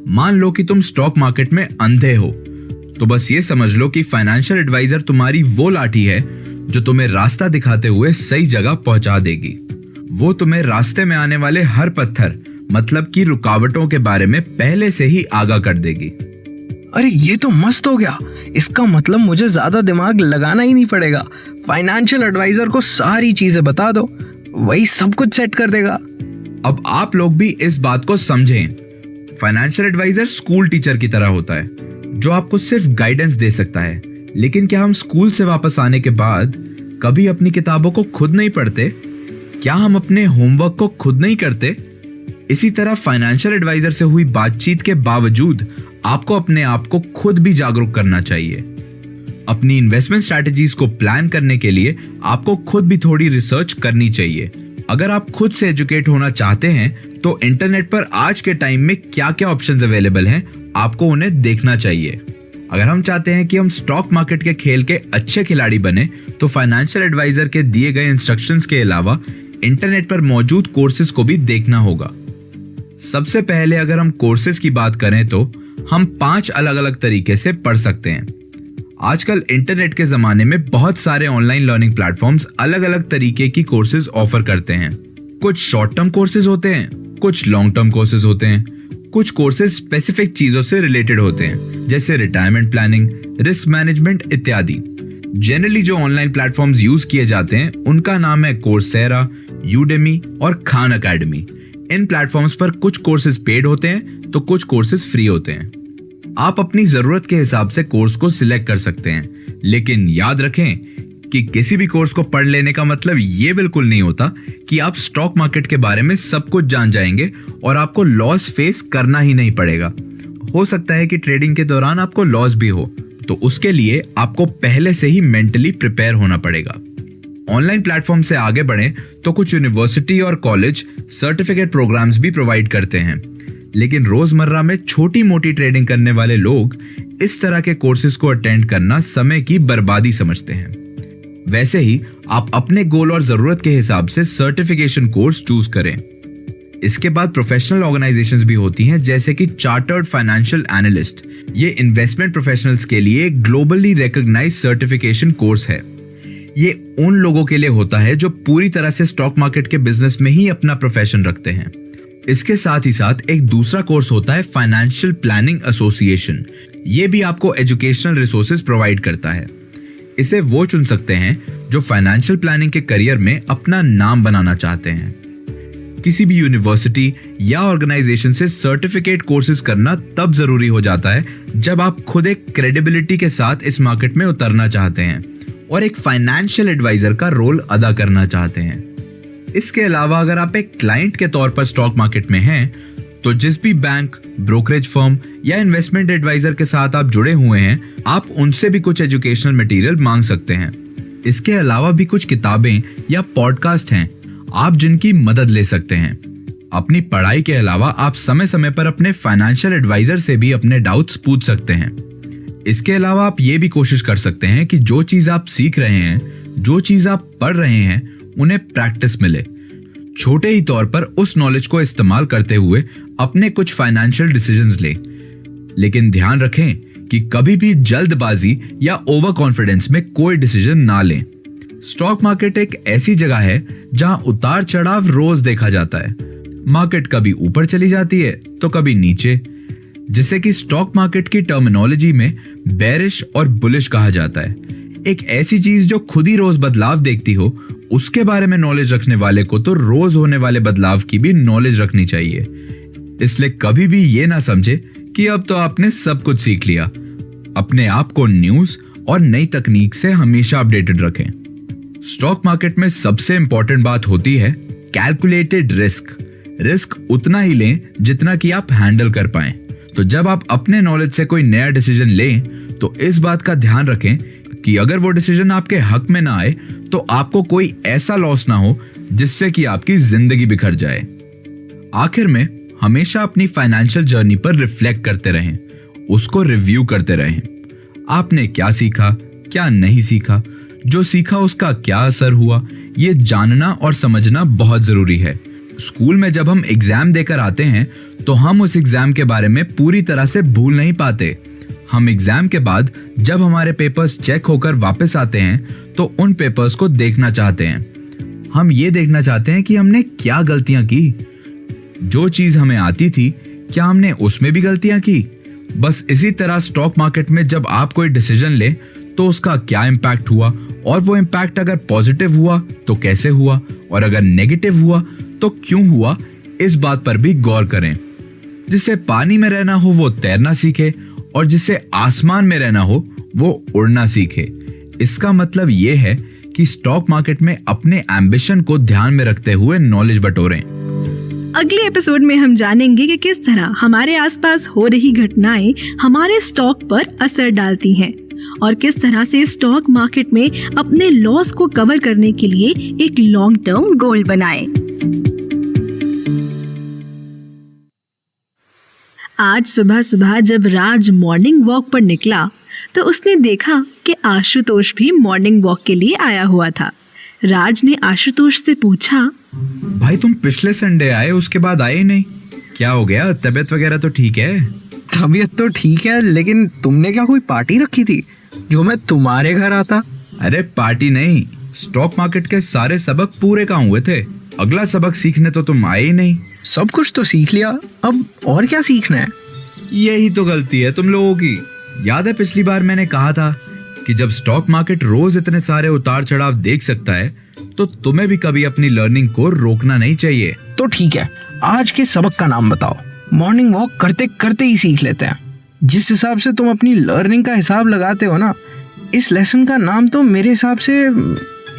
मान लो कि तुम स्टॉक मार्केट में अंधे हो, तो बस ये समझ लो कि फाइनेंशियल एडवाइजर तुम्हारी वो लाठी है जो तुम्हें रास्ता दिखाते हुए सही जगह पहुंचा देगी। वो तुम्हें रास्ते में आने वाले हर पत्थर, मतलब कि रुकावटों के बारे में पहले से ही आगाह कर देगी। अरे ये तो मस्त हो गया। इसका मतलब मुझे ज्यादा दिमाग लगाना ही नहीं पड़ेगा। फाइनेंशियल एडवाइजर को सारी चीजें बता दो, वही सब कुछ सेट कर देगा। अब आप लोग भी इस बात को समझें। फाइनेंशियल एडवाइजर स्कूल टीचर की तरह होता है जो आपको सिर्फ गाइडेंस दे सकता है। लेकिन क्या हम स्कूल से वापस आने के बाद कभी अपनी किताबों को खुद नहीं पढ़ते? क्या हम अपने होमवर्क को खुद नहीं करते? इसी तरह फाइनेंशियल एडवाइजर से हुई बातचीत के बावजूद आपको अपने आप को खुद भी जागरूक करना चाहिए। अपनी इन्वेस्टमेंट स्ट्रैटेजीज को प्लान करने के लिए आपको खुद भी थोड़ी रिसर्च करनी चाहिए। अगर आप खुद से एजुकेट होना चाहते हैं तो इंटरनेट पर आज के टाइम में क्या क्या ऑप्शंस अवेलेबल हैं, आपको उन्हें देखना चाहिए। अगर हम चाहते हैं कि हम स्टॉक मार्केट के खेल के अच्छे खिलाड़ी बने, तो फाइनेंशियल एडवाइजर के दिए गए इंस्ट्रक्शंस के अलावा इंटरनेट पर मौजूद कोर्सेज को भी देखना होगा। सबसे पहले अगर हम कोर्सेज की बात करें तो हम 5 अलग अलग तरीके से पढ़ सकते हैं। आजकल इंटरनेट के जमाने में बहुत सारे ऑनलाइन लर्निंग प्लेटफॉर्म्स अलग अलग तरीके की कोर्सेज ऑफर करते हैं। कुछ शॉर्ट टर्म कोर्सेज होते हैं, कुछ लॉन्ग टर्म कोर्सेज होते हैं, कुछ कोर्सेज स्पेसिफिक चीजों से रिलेटेड होते हैं, जैसे रिटायरमेंट प्लानिंग, रिस्क मैनेजमेंट इत्यादि। जनरली जो ऑनलाइन प्लेटफॉर्म्स यूज किए जाते हैं उनका नाम है कोर्सेरा, यूडेमी और खान अकेडमी। इन प्लेटफॉर्म्स पर कुछ कोर्सेज पेड होते हैं तो कुछ कोर्सेज फ्री होते हैं। आप अपनी जरूरत के हिसाब से कोर्स को सिलेक्ट कर सकते हैं, लेकिन याद रखें कि किसी भी कोर्स को पढ़ लेने का मतलब ये बिल्कुल नहीं होता कि आप स्टॉक मार्केट के बारे में सब कुछ जान जाएंगे और आपको लॉस फेस करना ही नहीं पड़ेगा। हो सकता है कि ट्रेडिंग के दौरान आपको लॉस भी हो, तो उसके लिए आपको पहले से ही मेंटली प्रिपेयर होना पड़ेगा। ऑनलाइन प्लेटफॉर्म से आगे बढ़ें तो कुछ यूनिवर्सिटी और कॉलेज सर्टिफिकेट प्रोग्राम्स भी प्रोवाइड करते हैं, लेकिन रोजमर्रा में छोटी मोटी ट्रेडिंग करने वाले लोग इस तरह के कोर्सेज को अटेंड करना समय की बर्बादी समझते हैं। वैसे ही आप अपने गोल और जरूरत के हिसाब से सर्टिफिकेशन कोर्स चूज करें। इसके बाद प्रोफेशनल ऑर्गेनाइजेशंस भी होती हैं, जैसे कि चार्टर्ड फाइनेंशियल एनालिस्ट। ये इन्वेस्टमेंट प्रोफेशनल्स के लिए ग्लोबली रिकॉग्नाइज्ड सर्टिफिकेशन कोर्स है। ये उन लोगों के लिए होता है जो पूरी तरह से स्टॉक मार्केट के बिजनेस में ही अपना प्रोफेशन रखते हैं। इसके साथ ही साथ एक दूसरा कोर्स होता है फाइनेंशियल प्लानिंग एसोसिएशन। ये भी आपको एजुकेशनल रिसोर्सेज प्रोवाइड करता है। इसे वो चुन सकते हैं जो फाइनेंशियल प्लानिंग के करियर में अपना नाम बनाना चाहते हैं। किसी भी यूनिवर्सिटी या ऑर्गेनाइजेशन से सर्टिफिकेट कोर्सेज करना तब जरूरी हो जाता है जब आप खुद एक क्रेडिबिलिटी के साथ इस मार्केट में उतरना चाहते हैं और एक फाइनेंशियल एडवाइजर का रोल अदा करना चाहते हैं। इसके अलावा अगर आप एक क्लाइंट के तौर पर स्टॉक मार्केट में हैं, तो जिस भी बैंक, ब्रोकरेज फर्म या इन्वेस्टमेंट एडवाइजर के साथ आप जुड़े हुए हैं, आप उनसे भी कुछ एजुकेशनल मटेरियल मांग सकते हैं। इसके अलावा भी कुछ किताबें या पॉडकास्ट हैं आप जिनकी मदद ले सकते हैं। अपनी पढ़ाई के अलावा आप समय समय पर अपने फाइनेंशियल एडवाइजर से भी अपने डाउट्स पूछ सकते हैं। इसके अलावा आप ये भी कोशिश कर सकते हैं कि जो चीज आप सीख रहे हैं, जो चीज आप पढ़ रहे हैं, उन्हें प्रैक्टिस मिले। छोटे ही तौर पर उस नॉलेज को इस्तेमाल करते हुए अपने कुछ फाइनेंशियल डिसीजंस लें। लेकिन ध्यान रखें कि कभी भी जल्दबाजी या ओवर कॉन्फिडेंस में कोई डिसीजन ना लें। स्टॉक मार्केट एक ऐसी जगह है जहां उतार चढ़ाव रोज देखा जाता है। मार्केट कभी ऊपर चली जाती है तो कभी नीचे, जिसे कि स्टॉक मार्केट की टर्मिनोलॉजी में बेरिश और बुलिश कहा जाता है। एक ऐसी चीज जो खुद ही रोज बदलाव देखती हो, उसके बारे में नॉलेज रखने वाले को तो रोज होने वाले बदलाव की भी नॉलेज रखनी चाहिए। इसलिए कभी भी ये ना समझे कि अब तो आपने सब कुछ सीख लिया। अपने आप को न्यूज और नई तकनीक से हमेशा अपडेटेड रखें। स्टॉक मार्केट में सबसे इंपॉर्टेंट बात होती है कैलकुलेटेड रिस्क। रिस्क उतना ही लें जितना कि आप हैंडल कर पाएं। तो जब आप अपने नॉलेज से कोई नया डिसीजन लें तो इस बात का ध्यान रखें कि अगर वो डिसीजन आपके हक में ना आए तो आपको कोई ऐसा लॉस ना हो जिससे कि आपकी जिंदगी बिखर जाए। आखिर में हमेशा अपनी फाइनेंशियल जर्नी पर रिफ्लेक्ट करते रहें, उसको रिव्यू करते रहें। आपने क्या सीखा, क्या नहीं सीखा, जो सीखा उसका क्या असर हुआ, ये जानना और समझना बहुत जरूरी है। स्कूल में जब हम एग्जाम देकर आते हैं तो हम उस एग्जाम के बारे में पूरी तरह से भूल नहीं पाते। हम एग्जाम के बाद जब हमारे पेपर्स चेक होकर वापस आते हैं तो उन पेपर्स को देखना चाहते हैं। हम ये देखना चाहते हैं कि हमने क्या गलतियां की। जो चीज हमें आती थी क्या हमने उसमें भी गलतियां की। बस इसी तरह स्टॉक मार्केट में जब आप कोई डिसीजन ले तो उसका क्या इम्पैक्ट हुआ, और वो इम्पैक्ट अगर पॉजिटिव हुआ तो कैसे हुआ, और अगर नेगेटिव हुआ तो क्यों हुआ, इस बात पर भी गौर करें। जिसे पानी में रहना हो वो तैरना सीखे, और जिसे आसमान में रहना हो वो उड़ना सीखे। इसका मतलब ये है कि स्टॉक मार्केट में अपने एम्बिशन को ध्यान में रखते हुए नॉलेज बटोरें। अगले एपिसोड में हम जानेंगे कि किस तरह हमारे आसपास हो रही घटनाएं हमारे स्टॉक पर असर डालती हैं और किस तरह से स्टॉक मार्केट में अपने लॉस को कवर करने के लिए एक लॉन्ग टर्म गोल बनाएं। आज सुबह सुबह जब राज मॉर्निंग वॉक पर निकला तो उसने देखा कि आशुतोष भी मॉर्निंग वॉक के लिए आया हुआ था। राज ने आशुतोष से पूछा, भाई तुम पिछले संडे आए, उसके बाद आए ही नहीं, क्या हो गया? तबीयत वगैरह तो ठीक है? तबीयत तो ठीक है, लेकिन तुमने क्या कोई पार्टी रखी थी जो मैं तुम्हारे घर आता? अरे पार्टी नहीं, स्टॉक मार्केट के सारे सबक पूरे काम हुए थे। अगला सबक सीखने तो तुम आए ही नहीं। सब कुछ तो सीख लिया, अब और क्या सीखना है? यही तो गलती है तुम लोगों की। याद है पिछली बार मैंने कहा था कि जब स्टॉक मार्केट रोज इतने सारे उतार चढ़ाव देख सकता है तो तुम्हें भी कभी अपनी लर्निंग को रोकना नहीं चाहिए। तो ठीक है, आज के सबक का नाम बताओ। मॉर्निंग वॉक करते करते ही सीख लेते हैं। जिस हिसाब से तुम अपनी लर्निंग का हिसाब लगाते हो ना, इस लेसन का नाम तो मेरे हिसाब से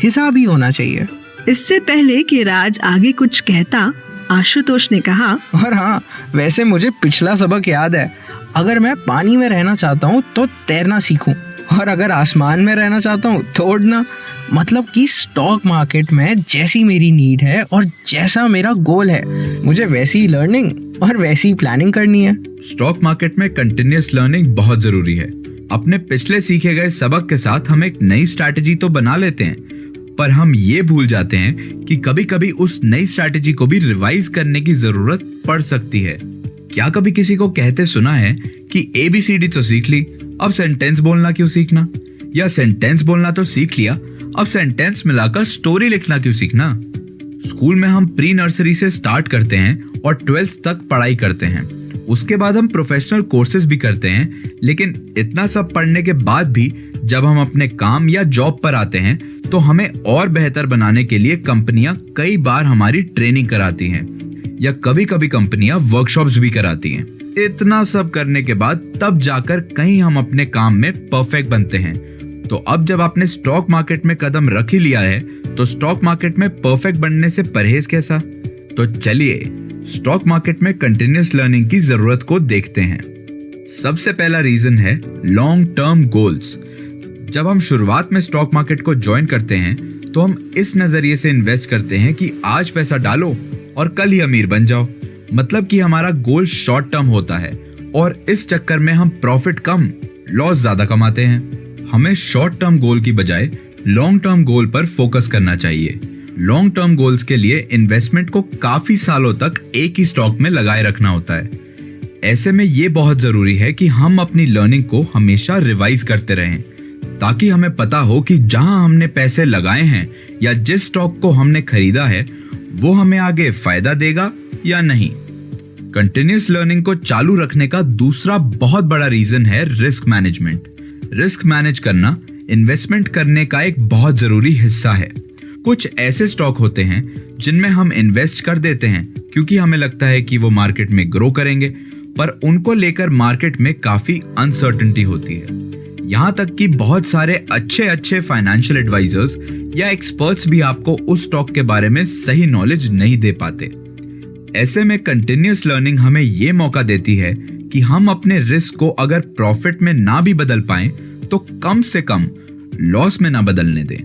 हिसाब ही होना चाहिए। इससे पहले कि राज आगे कुछ कहता, आशुतोष ने कहा, और हाँ, वैसे मुझे पिछला सबक याद है। अगर मैं पानी में रहना चाहता हूँ तो तैरना सीखूं, और अगर आसमान में रहना चाहता हूँ तो उड़ना। मतलब कि स्टॉक मार्केट में जैसी मेरी नीड है और जैसा मेरा गोल है, मुझे वैसी लर्निंग और वैसी प्लानिंग करनी है। स्टॉक मार्केट में कंटिन्यूअस लर्निंग बहुत जरूरी है। अपने पिछले सीखे गए सबक के साथ हम एक नई स्ट्रैटेजी तो बना लेते हैं, पर हम ये भूल जाते हैं कि कभी कभी उस नई स्ट्रैटेजी को भी रिवाइज करने की जरूरत पड़ सकती है। क्या कभी किसी को कहते सुना है कि ABCD तो सीख ली, अब सेंटेंस बोलना क्यों सीखना? या सेंटेंस बोलना तो सीख लिया, अब सेंटेंस मिलाकर स्टोरी लिखना क्यों सीखना? स्कूल में हम प्री नर्सरी से स्टार्ट करते हैं और 12th तक पढ़ाई करते हैं। उसके बाद हम प्रोफेशनल कोर्सेज भी करते हैं, लेकिन इतना सब पढ़ने के बाद भी जब हम अपने काम या जॉब पर आते हैं तो हमें और बेहतर बनाने के लिए कंपनियां कई बार हमारी ट्रेनिंग कराती हैं, या कभी कभी कंपनियां वर्कशॉप्स भी कराती हैं। इतना सब करने के बाद तब जाकर कहीं हम अपने काम में परफेक्ट बनते हैं। तो अब जब आपने स्टॉक मार्केट में कदम रख ही लिया है तो स्टॉक मार्केट में परफेक्ट बनने से परहेज कैसा? तो चलिए स्टॉक मार्केट में कंटिन्यूअस लर्निंग की जरूरत को देखते हैं। सबसे पहला रीजन है लॉन्ग टर्म गोल्स। जब हम शुरुआत में स्टॉक मार्केट को ज्वाइन करते हैं तो हम इस नजरिए से इन्वेस्ट करते हैं कि आज पैसा डालो और कल ही अमीर बन जाओ। मतलब कि हमारा गोल शॉर्ट टर्म होता है और इस चक्कर में हम प्रॉफिट कम, लॉस ज्यादा कमाते हैं। हमें शॉर्ट टर्म गोल की बजाय लॉन्ग टर्म गोल पर फोकस करना चाहिए। लॉन्ग टर्म गोल्स के लिए इन्वेस्टमेंट को काफी सालों तक एक ही स्टॉक में लगाए रखना होता है। ऐसे में ये बहुत जरूरी है कि हम अपनी लर्निंग को हमेशा रिवाइज करते रहें, ताकि हमें पता हो कि जहां हमने पैसे लगाए हैं या जिस स्टॉक को हमने खरीदा है वो हमें आगे फायदा देगा या नहीं। कंटिन्यूअस लर्निंग को चालू रखने का दूसरा बहुत बड़ा रीजन है रिस्क मैनेजमेंट। रिस्क मैनेज करना इन्वेस्टमेंट करने का एक बहुत जरूरी हिस्सा है। कुछ ऐसे स्टॉक होते हैं जिनमें हम इन्वेस्ट कर देते हैं क्योंकि हमें लगता है कि वो मार्केट में ग्रो करेंगे, पर उनको लेकर मार्केट में काफी अनसर्टेनिटी होती है। यहाँ तक कि बहुत सारे अच्छे फाइनेंशियल एडवाइजर्स या एक्सपर्ट्स भी आपको उस स्टॉक के बारे में सही नॉलेज नहीं दे पाते। ऐसे में कंटिन्यूअस लर्निंग हमें ये मौका देती है कि हम अपने रिस्क को अगर प्रॉफिट में ना भी बदल पाएं तो कम से कम लॉस में ना बदलने दें।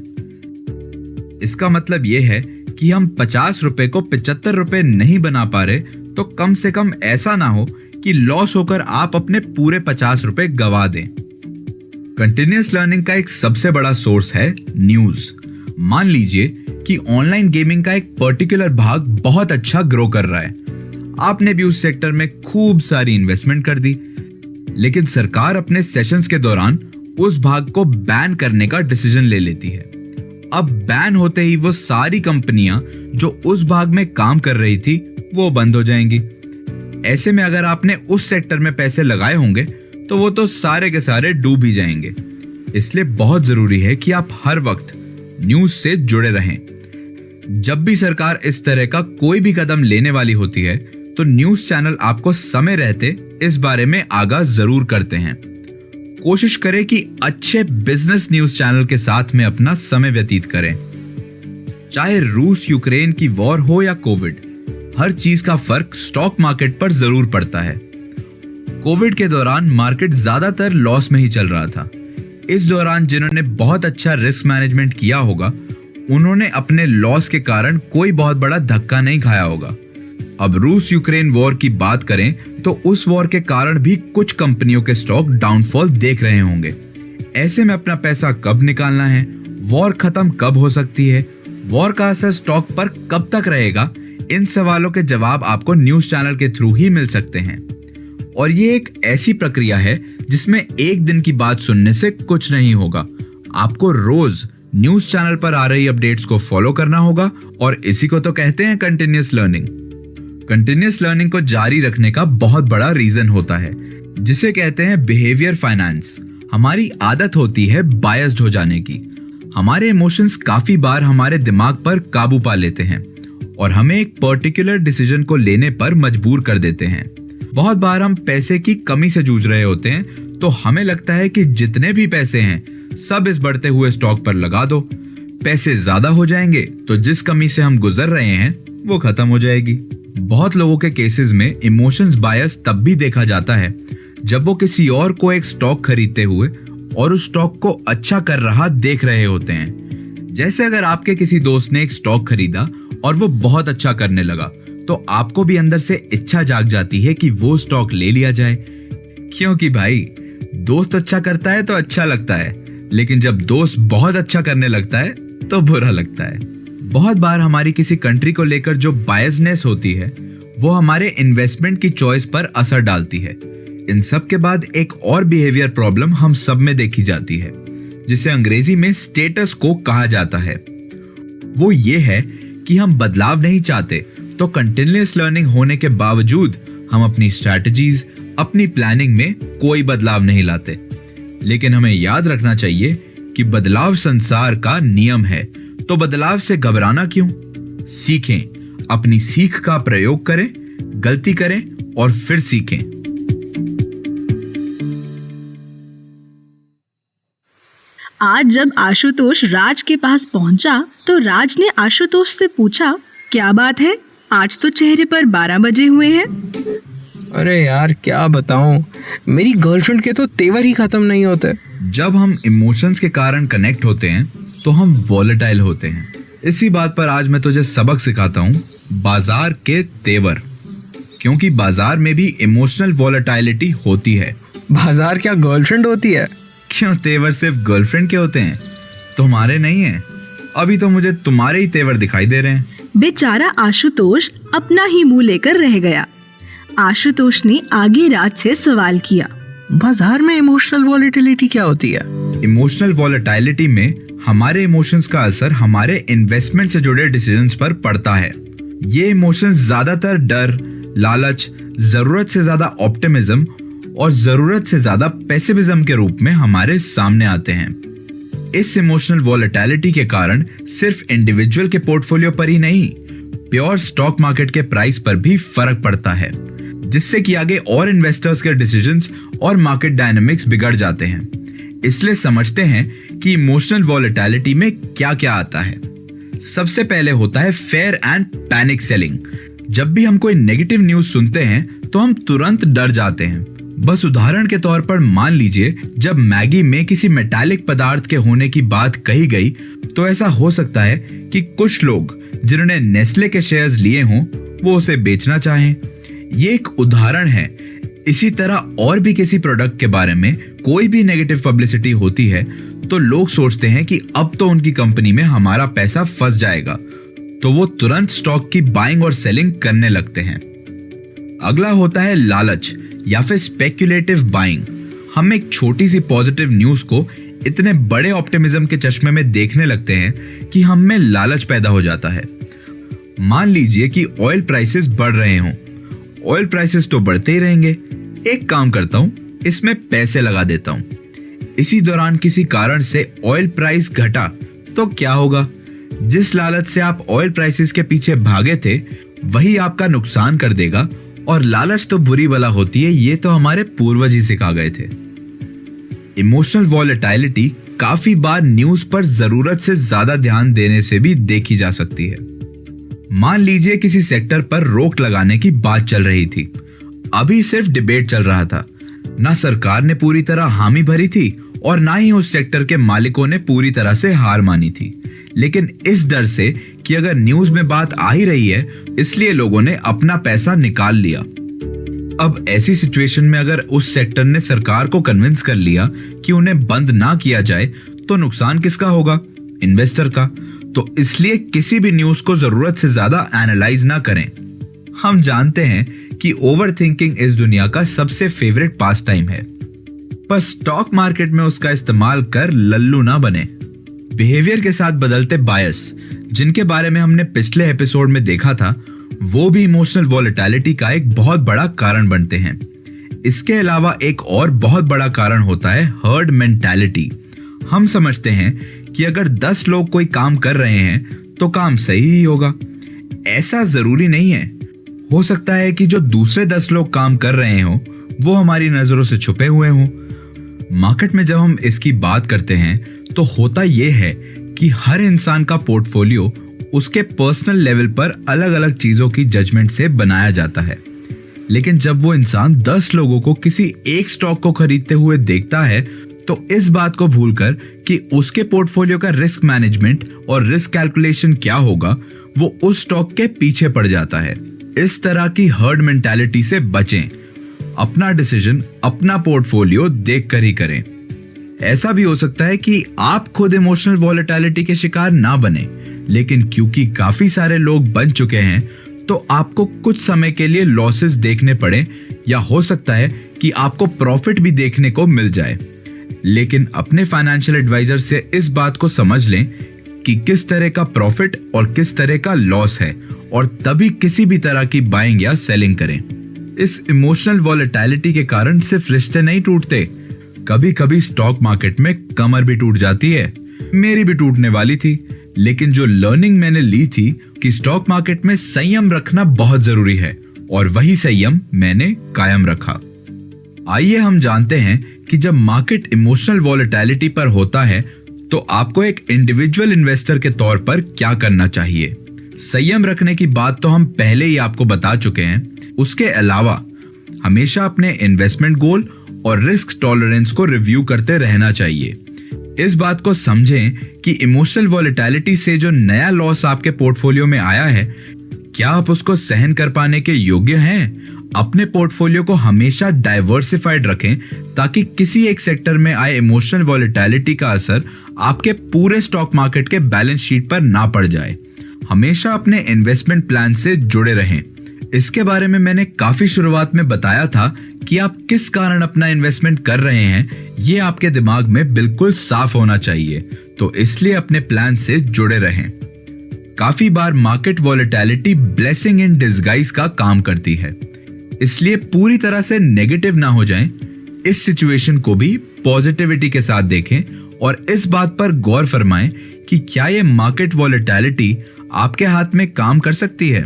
इसका मतलब यह है कि हम 50 रुपए को 75 रुपए नहीं बना पा रहे तो कम से कम ऐसा ना हो कि लॉस होकर आप अपने पूरे 50 रुपए गवा दें। कंटिन्यूअस लर्निंग का एक सबसे बड़ा सोर्स है न्यूज। मान लीजिए कि ऑनलाइन गेमिंग का एक पर्टिकुलर भाग बहुत अच्छा ग्रो कर रहा है। आपने भी उस सेक्टर में खूब सारी इन्वेस्टमेंट कर दी, लेकिन सरकार अपने सेशंस के दौरान उस भाग को बैन करने का डिसीजन ले लेती है। अब बैन होते ही वो सारी कंपनियां जो उस भाग में काम कर रही थी वो बंद हो जाएंगी। ऐसे में अगर आपने उस सेक्टर में पैसे लगाए होंगे तो वो तो सारे के सारे डूब ही जाएंगे। इसलिए बहुत जरूरी है कि आप हर वक्त न्यूज से जुड़े रहें। जब भी सरकार इस तरह का कोई भी कदम लेने वाली होती है तो न्यूज चैनल आपको समय रहते इस बारे में आगाह जरूर करते हैं। कोशिश करें कि अच्छे बिजनेस न्यूज चैनल के साथ में अपना समय व्यतीत करें। चाहे रूस यूक्रेन की वॉर हो या कोविड, हर चीज का फर्क स्टॉक मार्केट पर जरूर पड़ता है। कोविड के दौरान मार्केट ज्यादातर लॉस में ही चल रहा था। इस दौरान जिन्होंने बहुत अच्छा रिस्क मैनेजमेंट किया होगा उन्होंने अपने लॉस के कारण कोई बहुत बड़ा धक्का नहीं खाया होगा। अब रूस यूक्रेन वॉर की बात करें तो उस वॉर के कारण भी कुछ कंपनियों के स्टॉक डाउनफॉल देख रहे होंगे। ऐसे में अपना पैसा कब निकालना है, वॉर खत्म कब हो सकती है, वॉर का असर स्टॉक पर कब तक रहेगा, इन सवालों के जवाब आपको न्यूज चैनल के थ्रू ही मिल सकते हैं। और ये एक ऐसी प्रक्रिया है जिसमें एक दिन की बात सुनने से कुछ नहीं होगा। आपको रोज न्यूज चैनल पर आ रही अपडेट्स को फॉलो करना होगा और इसी को तो कहते हैं कंटिन्यूअस लर्निंग। कंटिन्यूअस लर्निंग को जारी रखने का बहुत बड़ा रीजन होता है जिसे कहते हैं बिहेवियर फाइनेंस। हमारी आदत होती है बायस्ड हो जाने की। हमारे इमोशंस काफी बार हमारे दिमाग पर काबू पा लेते हैं और हमें एक पर्टिकुलर डिसीजन को लेने पर मजबूर कर देते हैं। बहुत बार हम पैसे की कमी से जूझ रहे होते हैं तो हमें लगता है कि जितने भी पैसे हैं सब इस बढ़ते हुए स्टॉक पर लगा दो। पैसे ज्यादा हो जाएंगे तो जिस कमी से हम गुजर रहे हैं वो खत्म हो जाएगी। बहुत लोगों के केसेस में इमोशंस बायस तब भी देखा जाता है जब वो किसी और को एक स्टॉक खरीदते हुए और उस स्टॉक को अच्छा कर रहा देख रहे होते हैं। जैसे अगर आपके किसी दोस्त ने एक स्टॉक खरीदा और वो बहुत अच्छा करने लगा तो आपको भी अंदर से इच्छा जाग जाती है कि वो स्टॉक ले लिया जाए, क्योंकि भाई दोस्त अच्छा करता है तो अच्छा लगता है, लेकिन जब दोस्त बहुत अच्छा करने लगता है तो बुरा लगता है। बहुत बार हमारी किसी कंट्री को लेकर जो बायसनेस होती है वो हमारे इन्वेस्टमेंट की चॉइस पर असर डालती है। इन सब के बाद एक और बिहेवियर प्रॉब्लम हम सब में देखी जाती है जिसे अंग्रेजी में स्टेटस को कहा जाता है। वो ये है कि हम बदलाव नहीं चाहते तो कंटिन्यूअस लर्निंग होने के बावजूद हम अपनी स्ट्रैटेजीज, अपनी प्लानिंग में कोई बदलाव नहीं लाते। लेकिन हमें याद रखना चाहिए कि बदलाव संसार का नियम है, तो बदलाव से घबराना क्यों? सीखें, अपनी सीख का प्रयोग करें, गलती करें और फिर सीखें। आज जब आशुतोष राज के पास पहुंचा तो राज ने आशुतोष से पूछा, क्या बात है, आज तो चेहरे पर 12 बजे हुए हैं। अरे यार क्या बताऊं, मेरी गर्लफ्रेंड के तो तेवर ही खत्म नहीं होते। जब हम इमोशंस के कारण कनेक्ट होते हैं तो हम वॉलेटाइल होते हैं। इसी बात पर आज मैं तुझे सबक सिखाता हूँ, बाजार के तेवर। क्योंकि बाजार में भी इमोशनल वॉलेटाइलिटी होती है। बाजार क्या गर्लफ्रेंड होती है? क्यों, तेवर सिर्फ गर्लफ्रेंड के होते हैं, तुम्हारे नहीं है। अभी तो मुझे तुम्हारे ही तेवर दिखाई दे रहे हैं। बेचारा आशुतोष अपना ही मुंह लेकर रह गया। आशुतोष ने आगे राज से सवाल किया। बाजार में इमोशनल वॉलेटिलिटी क्या होती है? इमोशनल वॉलेटिलिटी में हमारे इमोशंस का असर हमारे इन्वेस्टमेंट से जुड़े डिसीजंस पर पड़ता है। ये इमोशंस ज्यादातर डर, लालच, जरूरत से ज्यादा ऑप्टिमिज्म और जरूरत से ज्यादा पेसिमिज्म के रूप में हमारे सामने आते हैं। इस इमोशनल वॉलेटिलिटी के कारण सिर्फ इंडिविजुअल के पोर्टफोलियो पर ही नहीं, प्योर स्टॉक मार्केट के प्राइस पर भी फर्क पड़ता है, जिससे कि आगे और इन्वेस्टर्स के डिसीजंस और मार्केट डायनामिक्स बिगड़ जाते हैं। इसलिए समझते हैं कि इमोशनल वॉलेटिलिटी में क्या क्या आता है। सबसे पहले होता है फेयर एंड पैनिक सेलिंग। जब भी हम कोई नेगेटिव न्यूज सुनते हैं तो हम तुरंत डर जाते हैं। बस उदाहरण के तौर पर मान लीजिए, जब मैगी में किसी मेटालिक पदार्थ के होने की बात कही गई तो ऐसा हो सकता है कि कुछ लोग जिन्होंने नेस्ले के शेयर्स लिए हों वो उसे बेचना चाहें। ये एक उदाहरण है। इसी तरह और भी किसी प्रोडक्ट के बारे में कोई भी नेगेटिव पब्लिसिटी होती है तो लोग सोचते हैं कि अब तो उनकी कंपनी में हमारा पैसा फंस जाएगा, तो वो तुरंत स्टॉक की बाइंग और सेलिंग करने लगते हैं। अगला होता है लालच या फिर स्पेक्युलेटिव बाइंग। हम एक छोटी सी पॉजिटिव न्यूज को इतने बड़े ऑप्टिमिज्म के चश्मे में देखने लगते हैं कि हम में लालच पैदा हो जाता है। मान लीजिए कि ऑयल प्राइसेस बढ़ रहे हों। ऑयल प्राइसेस तो बढ़ते ही रहेंगे, एक काम करता हूं, इसमें पैसे लगा देता हूं। इसी दौरान किसी कारण से ऑयल प्राइस घटा तो क्या होगा? जिस लालच से आप ऑयल प्राइसेस के पीछे भागे थे वही आपका नुकसान कर देगा। और लालच तो बुरी बला होती है, ये तो हमारे पूर्वज ही सिखा गए थे। इमोशनल वॉलेटिलिटी काफी बार न्यूज पर जरूरत से ज्यादा ध्यान देने से भी देखी जा सकती है। मान लीजिए किसी सेक्टर पर रोक लगाने की बात चल रही थी। अभी सिर्फ डिबेट चल रहा था, ना सरकार ने पूरी तरह हामी भरी थी और ना ही उस सेक्टर के मालिकों ने पूरी तरह से हार मानी थी। लेकिन इस डर से कि अगर न्यूज में बात आ ही रही है, इसलिए लोगों ने अपना पैसा निकाल लिया। अब ऐसी सिचुएशन में अगर उस सेक्टर ने सरकार को कन्विंस कर लिया कि उन्हें बंद ना किया जाए तो नुकसान किसका होगा? इन्वेस्टर का। तो इसलिए किसी भी न्यूज को जरूरत से ज्यादा एनालाइज ना करें। हम जानते हैं कि ओवरथिंकिंग इस दुनिया का सबसे फेवरेट पास टाइम है, पर स्टॉक मार्केट में उसका इस्तेमाल कर लल्लू ना बने। बिहेवियर के साथ बदलते बायस, जिनके बारे में हमने पिछले एपिसोड में देखा था, वो भी इमोशनल वॉलेटिलिटी का एक बहुत बड़ा कारण बनते हैं। इसके अलावा एक और बहुत बड़ा कारण होता है हर्ड मेंटालिटी। हम समझते हैं कि अगर 10 लोग कोई काम कर रहे हैं तो काम सही ही होगा। ऐसा जरूरी नहीं है। हो सकता है कि जो दूसरे 10 लोग काम कर रहे हों वो हमारी नजरों से छुपे हुए हों। मार्केट में जब हम इसकी बात करते हैं तो होता यह है कि हर इंसान का पोर्टफोलियो उसके पर्सनल लेवल पर अलग अलग चीजों की जजमेंट से बनाया जाता है। लेकिन जब वो इंसान 10 लोगों को किसी एक स्टॉक को खरीदते हुए देखता है तो इस बात को भूलकर कि उसके पोर्टफोलियो का रिस्क मैनेजमेंट और रिस्क कैलकुलेशन क्या होगा, वो उस स्टॉक के पीछे पड़ जाता है। इस तरह की हर्ड मेंटालिटी से बचें। अपना डिसीजन अपना पोर्टफोलियो देखकर ही करें। ऐसा भी हो सकता है कि आप खुद इमोशनल वॉलेटिलिटी के शिकार ना बने, लेकिन क्योंकि काफी सारे लोग बन चुके हैं तो आपको कुछ समय के लिए लॉसेस देखने पड़े, या हो सकता है कि आपको प्रॉफिट भी देखने को मिल जाए। लेकिन अपने फाइनेंशियल एडवाइजर से इस बात को समझ लें कि किस तरह का प्रॉफिट और किस तरह का लॉस है, और तभी किसी भी तरह की बाइंग या सेलिंग करें। इस इमोशनल वॉलेटिलिटी के कारण सिर्फ रिश्ते नहीं टूटते, कभी कभी स्टॉक मार्केट में कमर भी टूट जाती है। मेरी भी टूटने वाली थी, लेकिन जो लर्निंग मैंने ली थी कि स्टॉक मार्केट में संयम रखना बहुत जरूरी है, और वही संयम मैंने कायम रखा। आइए हम जानते हैं कि जब मार्केट इमोशनल वॉलेटिलिटी पर होता है तो आपको एक इंडिविजुअल इन्वेस्टर के तौर पर क्या करना चाहिए। संयम रखने की बात तो हम पहले ही आपको बता चुके हैं। उसके अलावा हमेशा अपने इन्वेस्टमेंट गोल और रिस्क टॉलरेंस को रिव्यू करते रहना चाहिए। इस बात को समझें कि इमोशनल वॉलेटिलिटी से जो नया लॉस आपके पोर्टफोलियो में आया है, क्या आप उसको सहन कर पाने के योग्य हैं। अपने पोर्टफोलियो को हमेशा डाइवर्सिफाइड रखें ताकि किसी एक सेक्टर में आए इमोशनल वॉलेटिलिटी का असर आपके पूरे स्टॉक मार्केट के बैलेंस शीट पर ना पड़ जाए। हमेशा अपने इन्वेस्टमेंट प्लान से जुड़े रहें। इसके बारे में मैंने काफी शुरुआत में बताया था कि आप किस कारण अपना इन्वेस्टमेंट कर रहे हैं, ये आपके दिमाग में बिल्कुल साफ होना चाहिए। तो इसलिए अपने प्लान से जुड़े रहें। काफी बार market volatility blessing in disguise का काम करती है, इसलिए पूरी तरह से नेगेटिव ना हो जाएं। इस सिचुएशन को भी पॉजिटिविटी के साथ देखें और इस बात पर गौर फरमाएं कि क्या ये मार्केट वॉलेटिलिटी आपके हाथ में काम कर सकती है।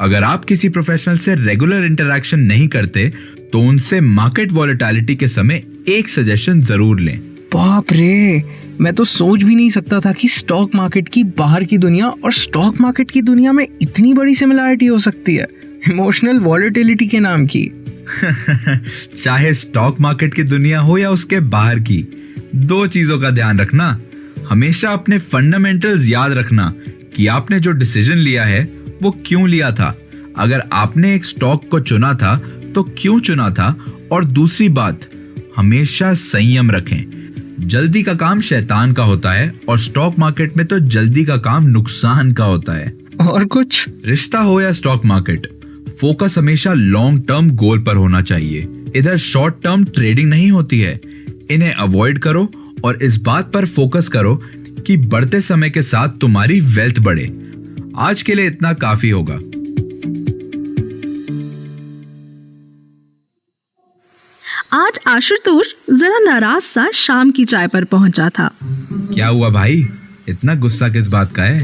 अगर आप किसी प्रोफेशनल से रेगुलर इंटरैक्शन नहीं करते तो उनसे मार्केट वॉलेटिलिटी के समय एक सजेशन जरूर लें। बाप रे, मैं तो सोच भी नहीं सकता था कि स्टॉक मार्केट की बाहर की दुनिया और स्टॉक मार्केट की दुनिया में इतनी बड़ी सिमिलरिटी हो सकती है, इमोशनल वॉलेटिलिटी के नाम की। चाहे स्टॉक मार्केट की दुनिया हो या उसके बाहर की, दो चीजों का ध्यान रखना। हमेशा अपने फंडामेंटल्स याद रखना कि आपने जो डिसीजन लिया है वो क्यों लिया था। अगर आपने एक स्टॉक को चुना था तो क्यों चुना था। और दूसरी बात, हमेशा संयम रखें। जल्दी का काम शैतान का होता है और स्टॉक मार्केट में तो जल्दी का काम नुकसान का होता है। और कुछ रिश्ता हो या स्टॉक मार्केट, फोकस हमेशा लॉन्ग टर्म गोल पर होना चाहिए। इधर शॉर्ट टर्म ट्रेडिंग नहीं होती है। इन्हें अवॉइड करो और इस बात पर फोकस करो कि बढ़ते समय के साथ तुम्हारी वेल्थ बढ़े। आज के लिए इतना काफी होगा। आज आशुतोष जरा नाराज सा शाम की चाय पर पहुंचा था। क्या हुआ भाई, इतना गुस्सा किस बात का है?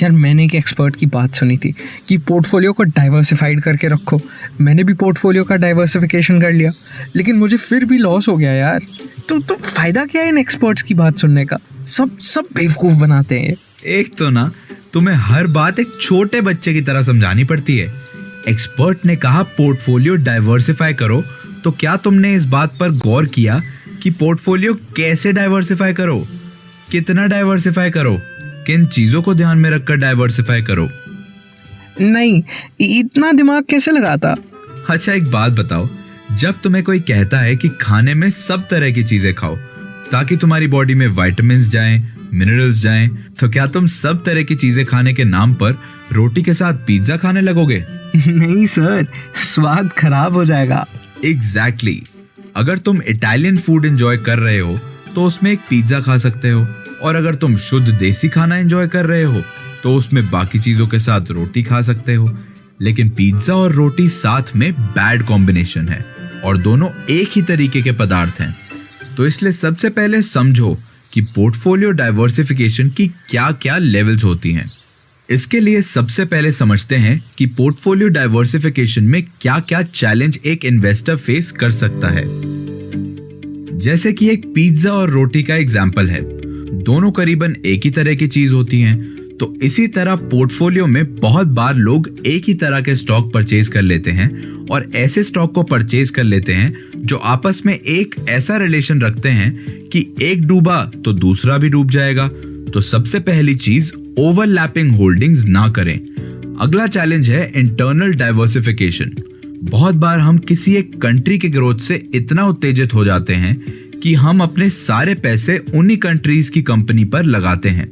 यार, मैंने एक एक्सपर्ट की बात सुनी थी कि पोर्टफोलियो को डाइवर्सिफाइड करके रखो। मैंने भी पोर्टफोलियो का डाइवर्सिफिकेशन कर लिया, लेकिन मुझे फिर भी लॉस हो गया यार। तो फायदा क्या है इन एक्सपर्ट्स की बात सुनने का? सब बेवकूफ बनाते हैं। एक तो ना तुम्हें हर बात एक छोटे बच्चे की तरह समझानी पड़ती है। एक्सपर्ट ने कहा पोर्टफोलियो डाइवर्सिफाई करो, तो क्या तुमने इस बात पर गौर किया कि पोर्टफोलियो कैसे डाइवर्सिफाई करो, कितना डाइवर्सिफाई करो, किन चीजों को ध्यान में रखकर डाइवर्सिफाई करो? नहीं, इतना दिमाग कैसे लगाता? अच्छा एक बात बताओ, जब तुम्हें कोई कहता है कि खाने में सब तरह की चीजें खाओ ताकि तुम्हारी बॉडी में विटामिन्स जाएं, मिनरल्स जाएं, तो क्या तुम सब तरह की चीजें खाने के नाम पर रोटी के साथ पिज्जा खाने लगोगे? नहीं सर, स्वाद खराब हो जाएगा। एग्जैक्टली। अगर तुम इटालियन फूड एंजॉय कर रहे हो तो उसमें एक पिज्जा खा सकते हो, और अगर तुम शुद्ध देसी खाना एंजॉय कर रहे हो तो उसमें बाकी चीजों के साथ रोटी खा सकते हो। लेकिन पिज्जा और रोटी साथ में बैड कॉम्बिनेशन है और दोनों एक ही तरीके के पदार्थ हैं। तो इसलिए सबसे पहले समझो कि पोर्टफोलियो डाइवर्सिफिकेशन की क्या क्या लेवल्स होती हैं। इसके लिए सबसे पहले समझते हैं कि पोर्टफोलियो डाइवर्सिफिकेशन में क्या क्या चैलेंज एक इन्वेस्टर फेस कर सकता है। जैसे कि एक पिज्जा और रोटी का एग्जाम्पल है, दोनों करीबन एक ही तरह की चीज होती हैं। तो इसी तरह पोर्टफोलियो में बहुत बार लोग एक ही तरह के स्टॉक परचेज कर लेते हैं और ऐसे स्टॉक को परचेज कर लेते हैं जो आपस में एक ऐसा रिलेशन रखते हैं कि एक डूबा तो दूसरा भी डूब जाएगा। तो सबसे पहली चीज, ओवरलैपिंग होल्डिंग्स ना करें। अगला चैलेंज है इंटरनल डाइवर्सिफिकेशन। बहुत बार हम किसी एक कंट्री के ग्रोथ से इतना उत्तेजित हो जाते हैं कि हम अपने सारे पैसे उन्हीं कंट्रीज की कंपनी पर लगाते हैं।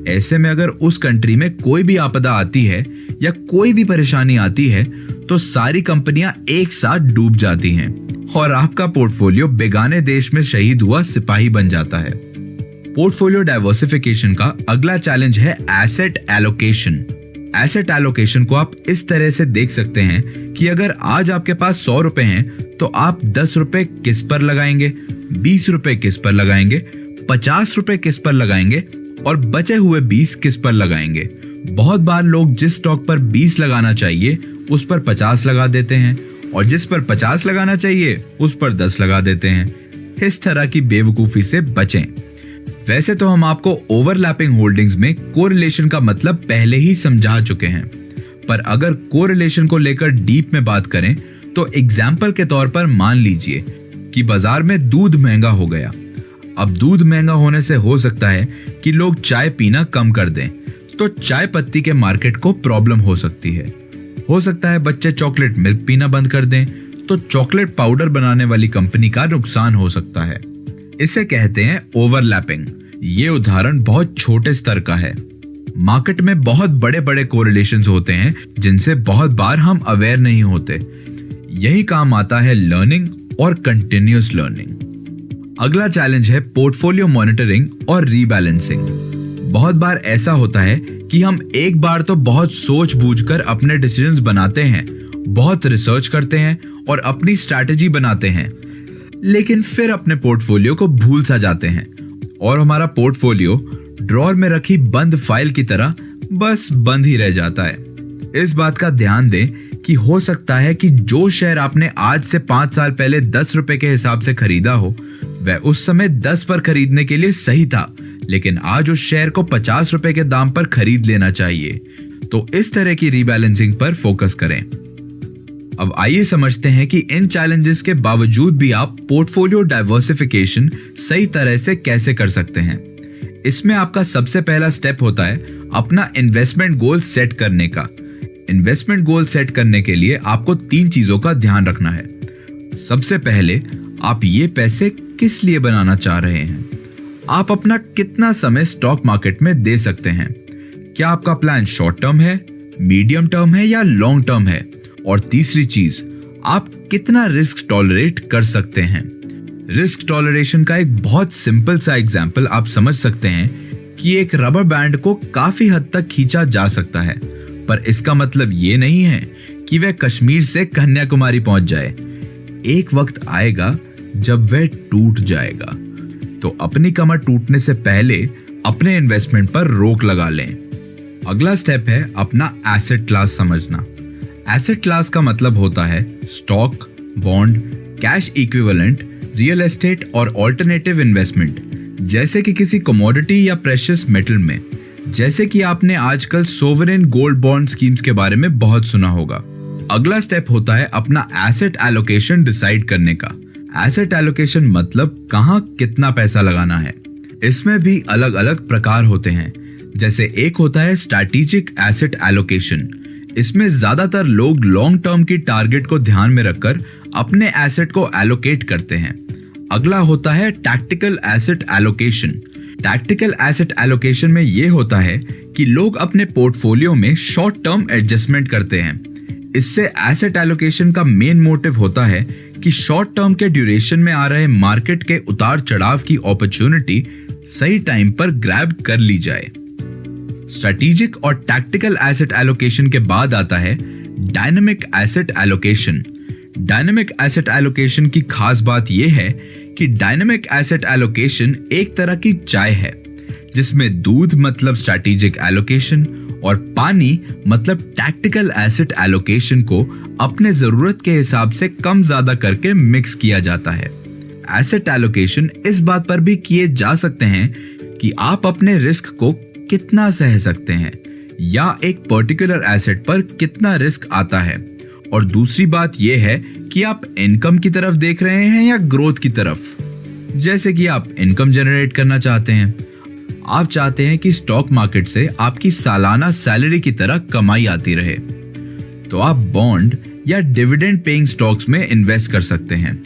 ऐसे में अगर उस कंट्री में कोई भी आपदा आती है या कोई भी परेशानी आती है तो सारी कंपनियां एक साथ डूब जाती हैं और आपका पोर्टफोलियो बेगाने देश में शहीद हुआ सिपाही बन जाता है। पोर्टफोलियो डाइवर्सिफिकेशन का अगला चैलेंज है एसेट एलोकेशन। एसेट एलोकेशन को आप इस तरह से देख सकते हैं कि अगर आज आपके पास 100 रुपए हैं तो आप 10 रुपए किस पर लगाएंगे, 20 रुपए किस पर लगाएंगे, 50 रुपए किस पर लगाएंगे और बचे हुए 20 किस पर लगाएंगे। बहुत बार लोग जिस स्टॉक पर 20 लगाना चाहिए उस पर 50 लगा देते हैं और जिस पर 50 लगाना चाहिए उस पर 10 लगा देते हैं। इस तरह की बेवकूफी से बचें। वैसे तो हम आपको ओवरलैपिंग होल्डिंग्स में कोरिलेशन का मतलब पहले ही समझा चुके हैं, पर अगर कोरिलेशन को लेकर डीप में बात करें तो एग्जाम्पल के तौर पर मान लीजिए कि बाजार में दूध महंगा हो गया। अब दूध महंगा होने से हो सकता है कि लोग चाय पीना कम कर दें, तो चाय पत्ती के मार्केट को प्रॉब्लम हो सकती है। हो सकता है बच्चे चॉकलेट मिल्क पीना बंद कर दें, तो चॉकलेट पाउडर बनाने वाली कंपनी का नुकसान हो सकता है। इसे कहते हैं ओवरलैपिंग। ये उदाहरण बहुत छोटे स्तर का है। मार्केट में बहुत बड़े बड़े कोरिलेशंस होते हैं जिनसे बहुत बार हम अवेयर नहीं होते। यही काम आता है लर्निंग और कंटिन्यूअस लर्निंग। अगला चैलेंज है पोर्टफोलियो मॉनिटरिंग और रीबैलेंसिंग। बहुत बार ऐसा होता है कि हम एक बार तो बहुत सोच बूझकर अपने डिसीजंस बनाते हैं, बहुत रिसर्च करते हैं और अपनी स्ट्रैटेजी बनाते हैं, लेकिन फिर अपने पोर्टफोलियो को भूल सा जाते हैं और हमारा पोर्टफोलियो ड्रॉअर में रखी बंद फाइल की तरह बस बंद ही रह जाता है। इस बात का ध्यान दें कि हो सकता है कि जो शेयर आपने आज से 5 साल पहले 10 रुपए के हिसाब से खरीदा हो, वह उस समय 10 पर खरीदने के लिए सही था, लेकिन आज उस शेयर को 50 रुपए के दाम पर खरीद लेना चाहिए। तो इस तरह की रीबैलेंसिंग पर फोकस करें। अब आइए समझते हैं कि इन चैलेंजेस के बावजूद भी आप पोर्टफोलियो डाइवर्सिफिकेशन सही तरह से कैसे कर सकते हैं। इसमें आपका सबसे पहला स्टेप होता है अपना इन्वेस्टमेंट गोल सेट करने का। इन्वेस्टमेंट गोल सेट करने के लिए आपको 3 चीजों का ध्यान रखना है। सबसे पहले, आप ये पैसे किस लिए बनाना चाह रहे हैं। आप अपना कितना समय स्टॉक मार्केट में दे सकते हैं। क्या आपका प्लान शॉर्ट टर्म है, मीडियम टर्म है या लॉन्ग टर्म है। और तीसरी चीज, आप कितना रिस्क टॉलरेट कर सकते हैं। रिस्क टॉलरेशन का एक बहुत सिंपल सा एग्जांपल आप समझ सकते हैं कि एक रबर बैंड को काफी हद तक खींचा जा सकता है, पर इसका मतलब ये नहीं है कि वह कश्मीर से कन्याकुमारी पहुंच जाए। एक वक्त आएगा जब वह टूट जाएगा। तो अपनी कमर टूटने से पहले अपने इन्वेस्टमेंट पर रोक लगा लें। अगला स्टेप है अपना एसेट क्लास समझना। एसेट क्लास का मतलब होता है stock, bond, cash equivalent, real estate और ऑल्टरनेटिव इन्वेस्टमेंट, जैसे कि किसी कमोडिटी या प्रेशियस मेटल में। जैसे कि आपने आजकल सोवरेन गोल्ड बॉन्ड स्कीम्स के बारे में बहुत सुना होगा। अगला स्टेप होता है अपना एसेट एलोकेशन डिसाइड करने का। एसेट एलोकेशन मतलब कहां कितना पैसा लगाना है। इसमें भी अलग अलग प्रकार होते हैं। जैसे एक होता है स्ट्रैटेजिक एसेट एलोकेशन। इसमें ज्यादातर लोग लॉन्ग टर्म की टारगेट को ध्यान में रखकर अपने एसेट को एलोकेट करते हैं। अगला होता है tactical asset allocation. Tactical asset allocation में यह होता है कि लोग अपने पोर्टफोलियो में शॉर्ट टर्म एडजस्टमेंट करते हैं। इससे एसेट एलोकेशन का मेन मोटिव होता है कि शॉर्ट टर्म के ड्यूरेशन में आ रहे मार्केट के उतार चढ़ाव की अपॉर्चुनिटी सही टाइम पर ग्रैब कर ली जाए। स्ट्रैटेजिक और टैक्टिकल एसेट एलोकेशन के बाद आता है dynamic asset allocation. Dynamic asset allocation की खास बात यह है कि डायनामिक एसेट एलोकेशन एक तरह की चाय है, जिसमें दूध मतलब स्ट्रैटेजिक एलोकेशन और पानी मतलब टैक्टिकल एसेट एलोकेशन को अपने जरूरत के हिसाब से कम ज्यादा करके मिक्स किया जाता है। एसेट एलोकेशन इस बात पर भी किए जा सकते हैं कि आप अपने रिस्क को कितना सह सकते हैं या एक पर्टिकुलर एसेट पर कितना रिस्क आता है। और दूसरी बात यह है कि आप इनकम की तरफ देख रहे हैं या ग्रोथ की तरफ। जैसे कि आप इनकम जनरेट करना चाहते हैं, आप चाहते हैं कि स्टॉक मार्केट से आपकी सालाना सैलरी की तरह कमाई आती रहे, तो आप बॉन्ड या डिविडेंड पेइंग स्टॉक्स में इन्वेस्ट कर सकते हैं।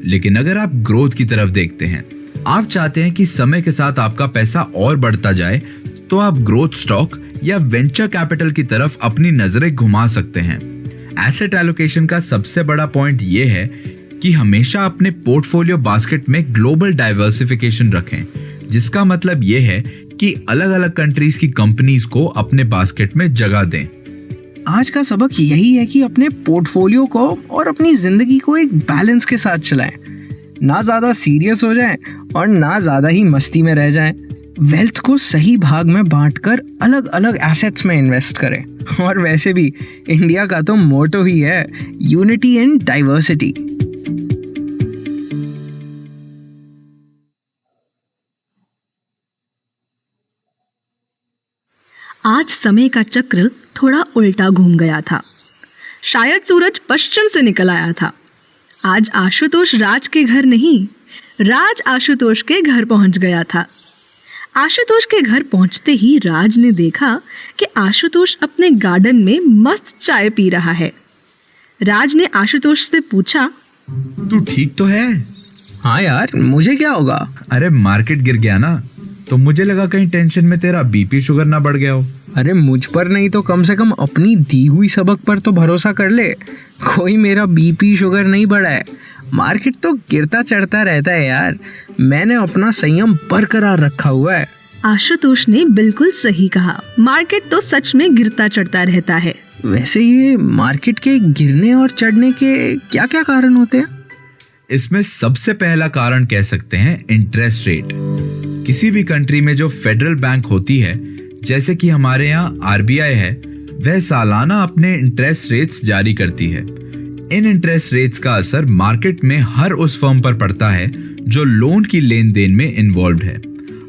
लेकिन अगर आप ग्रोथ की तरफ देखते हैं, आप चाहते हैं कि समय के साथ आपका पैसा और बढ़ता जाए, तो आप ग्रोथ स्टॉक या वेंचर कैपिटल की तरफ अपनी नजरें घुमा सकते हैं। एसेट एलोकेशन का सबसे बड़ा पॉइंट यह है कि हमेशा अपने पोर्टफोलियो बास्केट में ग्लोबल डाइवर्सिफिकेशन रखें, जिसका मतलब यह है कि अलग अलग कंट्रीज की कंपनीज को अपने बास्केट में जगह दें। आज का सबक यही है कि अपने पोर्टफोलियो को और अपनी जिंदगी को एक बैलेंस के साथ चलाएं। ना ज्यादा सीरियस हो जाएं और ना ज्यादा ही मस्ती में रह जाएं। वेल्थ को सही भाग में बांटकर अलग अलग एसेट्स में इन्वेस्ट करें। और वैसे भी इंडिया का तो मोटो ही है यूनिटी इन डाइवर्सिटी। आज समय का चक्र थोड़ा उल्टा घूम गया था। शायद सूरज पश्चिम से निकल आया था। आज आशुतोष राज के घर नहीं, राज आशुतोष के घर पहुंच गया था। आशुतोष के घर पहुंचते ही राज ने देखा कि आशुतोष अपने गार्डन में मस्त चाय पी रहा है। राज ने आशुतोष से पूछा, तू ठीक तो है? हाँ यार, मुझे क्या होगा? अरे मार्केट गिर गया ना, तो मुझे लगा कहीं टेंशन में तेरा बीपी शुगर ना बढ़ गया हो। अरे मुझ पर नहीं तो कम से कम अपनी दी हुई सबक पर तो भरोसा कर ले। कोई मेरा बीपी शुगर नहीं बढ़ा है। मार्केट तो गिरता चढ़ता रहता है यार, मैंने अपना संयम बरकरार रखा हुआ है। आशुतोष ने बिल्कुल सही कहा, मार्केट तो सच में गिरता चढ़ता रहता है। वैसे ये मार्केट के गिरने और चढ़ने के क्या क्या कारण होते हैं? इसमें सबसे पहला कारण कह सकते हैं इंटरेस्ट रेट। किसी भी कंट्री में जो फेडरल बैंक होती है, जैसे कि हमारे यहाँ आरबीआई है, वह सालाना अपने इंटरेस्ट रेट्स जारी करती है। इन इंटरेस्ट रेट्स का असर मार्केट में हर उस फर्म पर पड़ता है जो लोन की लेन देन में इन्वॉल्व है।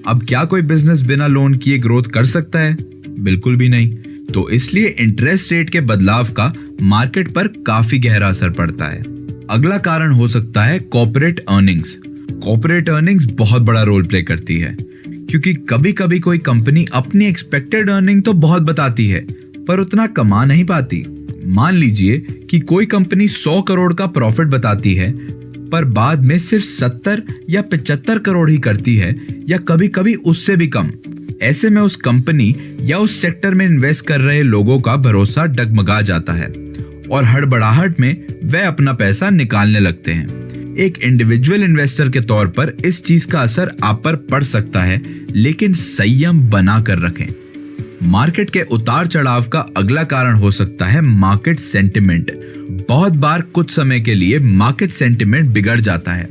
अब क्या कोई बिजनेस बिना लोन किए ग्रोथ कर सकता है? बिल्कुल भी नहीं। तो इसलिए इंटरेस्ट रेट के बदलाव का मार्केट पर काफी गहरा असर पड़ता है। अगला कारण हो सकता है कॉर्पोरेट अर्निंग्स। कॉर्पोरेट अर्निंग्स बहुत बड़ा रोल प्ले करती है, क्योंकि कभी कभी कोई कंपनी अपनी एक्सपेक्टेड अर्निंग तो बहुत बताती है पर उतना कमा नहीं पाती। मान लीजिए कि कोई कंपनी 100 करोड़ का प्रॉफिट बताती है पर बाद में सिर्फ 70 या 75 करोड़ ही करती है, या कभी कभी उससे भी कम। ऐसे में उस कंपनी या उस सेक्टर में इन्वेस्ट कर रहे लोगों का भरोसा डगमगा जाता है और हड़बड़ाहट में वह अपना पैसा निकालने लगते हैं। एक इंडिविजुअल इन्वेस्टर के तौर पर इस चीज का असर आप पर पड़ सकता है, लेकिन संयम बना कर रखें। मार्केट के उतार चढ़ाव का अगला कारण हो सकता है मार्केट सेंटिमेंट। बहुत बार कुछ समय के लिए मार्केट सेंटिमेंट बिगड़ जाता है।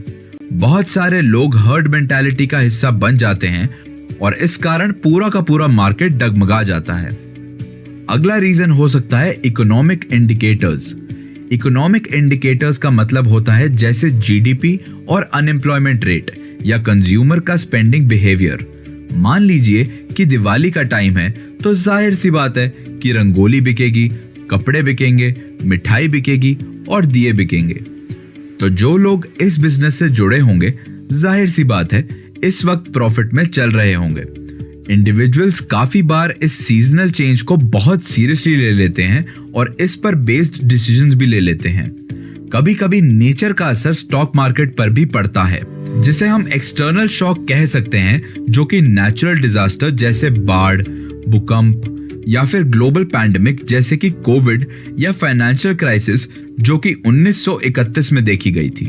बहुत सारे लोग हर्ड मेंटालिटी का हिस्सा बन जाते हैं और इस कारण पूरा का पूरा मार्केट डगमगा जाता है। अगला रीजन हो सकता है इकोनॉमिक इंडिकेटर्स। इकोनॉमिक इंडिकेटर्स का मतलब होता है जैसे जीडीपी और अनएम्प्लॉयमेंट रेट या कंज्यूमर का स्पेंडिंग बिहेवियर। मान लीजिए कि दिवाली का टाइम है तो जाहिर सी बात है कि रंगोली बिकेगी, कपड़े बिकेंगे, मिठाई बिकेगी और दिए बिकेंगे। तो जो लोग इस बिजनेस से जुड़े होंगे, जाहिर सी बात है इस वक्त प्रॉफिट में चल रहे होंगे। इंडिविजुअल्स काफी बार इस सीजनल चेंज को बहुत सीरियसली ले लेते हैं और इस पर बेस्ड डिसीजंस भी ले लेते हैं। कभी कभी नेचर का असर स्टॉक मार्केट पर भी पड़ता है, जिसे हम एक्सटर्नल शॉक कह सकते हैं, जो कि नेचुरल डिजास्टर जैसे बाढ़, भूकंप या फिर ग्लोबल पैंडेमिक जैसे कि कोविड या फाइनेंशियल क्राइसिस जो कि 1931 में देखी गई थी।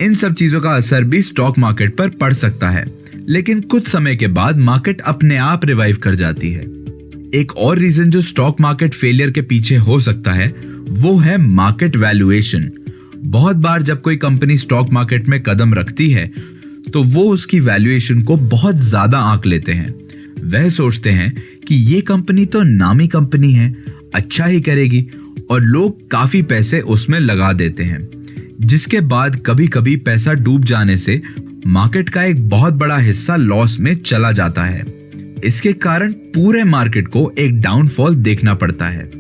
इन सब चीजों का असर भी स्टॉक मार्केट पर पड़ सकता है, लेकिन कुछ समय के बाद मार्केट अपने आप रिवाइव कर जाती है। एक और रीजन जो स्टॉक मार्केट फेलियर के पीछे हो सकता है वो है मार्केट वैल्यूएशन। बहुत बार जब कोई कंपनी स्टॉक मार्केट में कदम रखती है तो वो उसकी वैल्यूएशन को बहुत ज्यादा आंक लेते हैं। वह सोचते हैं कि ये कंपनी तो नामी कंपनी है, अच्छा ही करेगी, और लोग काफी पैसे उसमें लगा देते हैं, जिसके बाद कभी कभी पैसा डूब जाने से मार्केट का एक बहुत बड़ा हिस्सा लॉस में चला जाता है। इसके कारण पूरे मार्केट को एक डाउनफॉल देखना पड़ता है।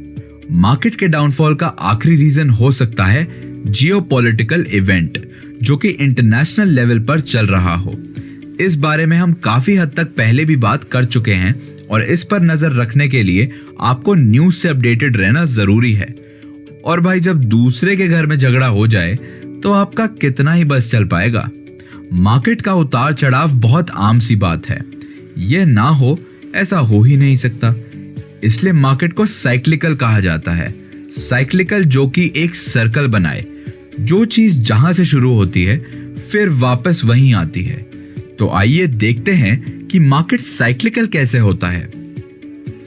मार्केट के डाउनफॉल का आखिरी रीजन हो सकता है जियोपॉलिटिकल इवेंट, जो कि इंटरनेशनल लेवल पर चल रहा हो। इस बारे में हम काफी हद तक पहले भी बात कर चुके हैं और इस पर नजर रखने के लिए आपको न्यूज से अपडेटेड रहना जरूरी है। और भाई, जब दूसरे के घर में झगड़ा हो जाए तो आपका कितना ही बस चल पाएगा। मार्केट का उतार चढ़ाव बहुत आम सी बात है, यह ना हो ऐसा हो ही नहीं सकता। इसलिए मार्केट को साइक्लिकल कहा जाता है। साइक्लिकल जो कि एक सर्कल बनाए, जो चीज जहां से शुरू होती है फिर वापस वहीं आती है। तो आइए देखते हैं कि मार्केट साइक्लिकल कैसे होता है।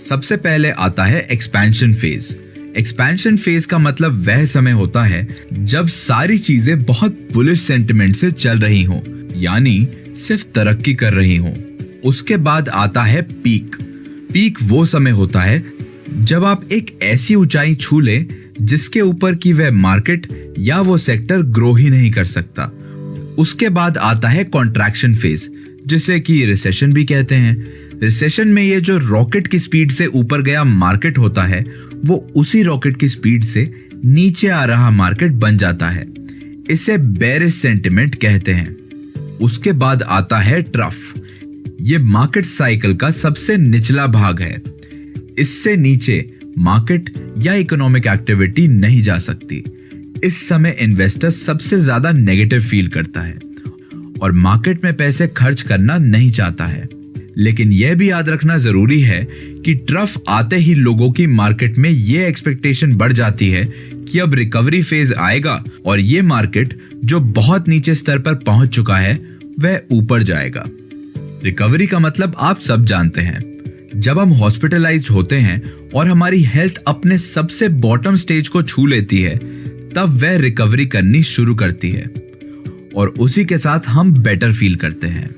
सबसे पहले आता है एक्सपेंशन फेज। एक्सपेंशन फेज का मतलब वह समय होता है जब सारी चीजें बहुत बुलिश सेंटिमेंट से चल रही हों, यानी सिर्फ तरक्की कर रही हों। उसके बाद आता है पीक। पीक वो समय होता है जब आप एक ऐसी ऊंचाई छू ले जिसके ऊपर की वह मार्केट या वो सेक्टर ग्रो ही नहीं कर सकता। उसके बाद आता है कॉन्ट्रैक्शन फेज, जिसे कि रिसेशन भी कहते हैं। रिसेशन में ये जो रॉकेट की स्पीड से ऊपर गया मार्केट होता है, वो उसी रॉकेट की स्पीड से नीचे आ रहा मार्केट बन जाता है। इसे बेरिश सेंटिमेंट कहते हैं। उसके बाद आता है ट्रफ। ये मार्केट साइकिल का सबसे निचला भाग है। इससे नीचे मार्केट या इकोनॉमिक एक्टिविटी नहीं जा सकती। इस समय इन्वेस्टर सबसे ज्यादा नेगेटिव फील करता है और मार्केट में पैसे खर्च करना नहीं चाहता है। लेकिन यह भी याद रखना जरूरी है कि ट्रफ आते ही लोगों की मार्केट में ये एक्सपेक्टेशन बढ़ जाती है कि अब रिकवरी फेज आएगा और ये मार्केट जो बहुत नीचे स्तर पर पहुंच चुका है वह ऊपर जाएगा। रिकवरी का मतलब आप सब जानते हैं, जब हम हॉस्पिटलाइज्ड होते हैं और हमारी हेल्थ अपने सबसे बॉटम स्टेज को छू लेती है, तब वह रिकवरी करनी शुरू करती है और उसी के साथ हम बेटर फील करते हैं।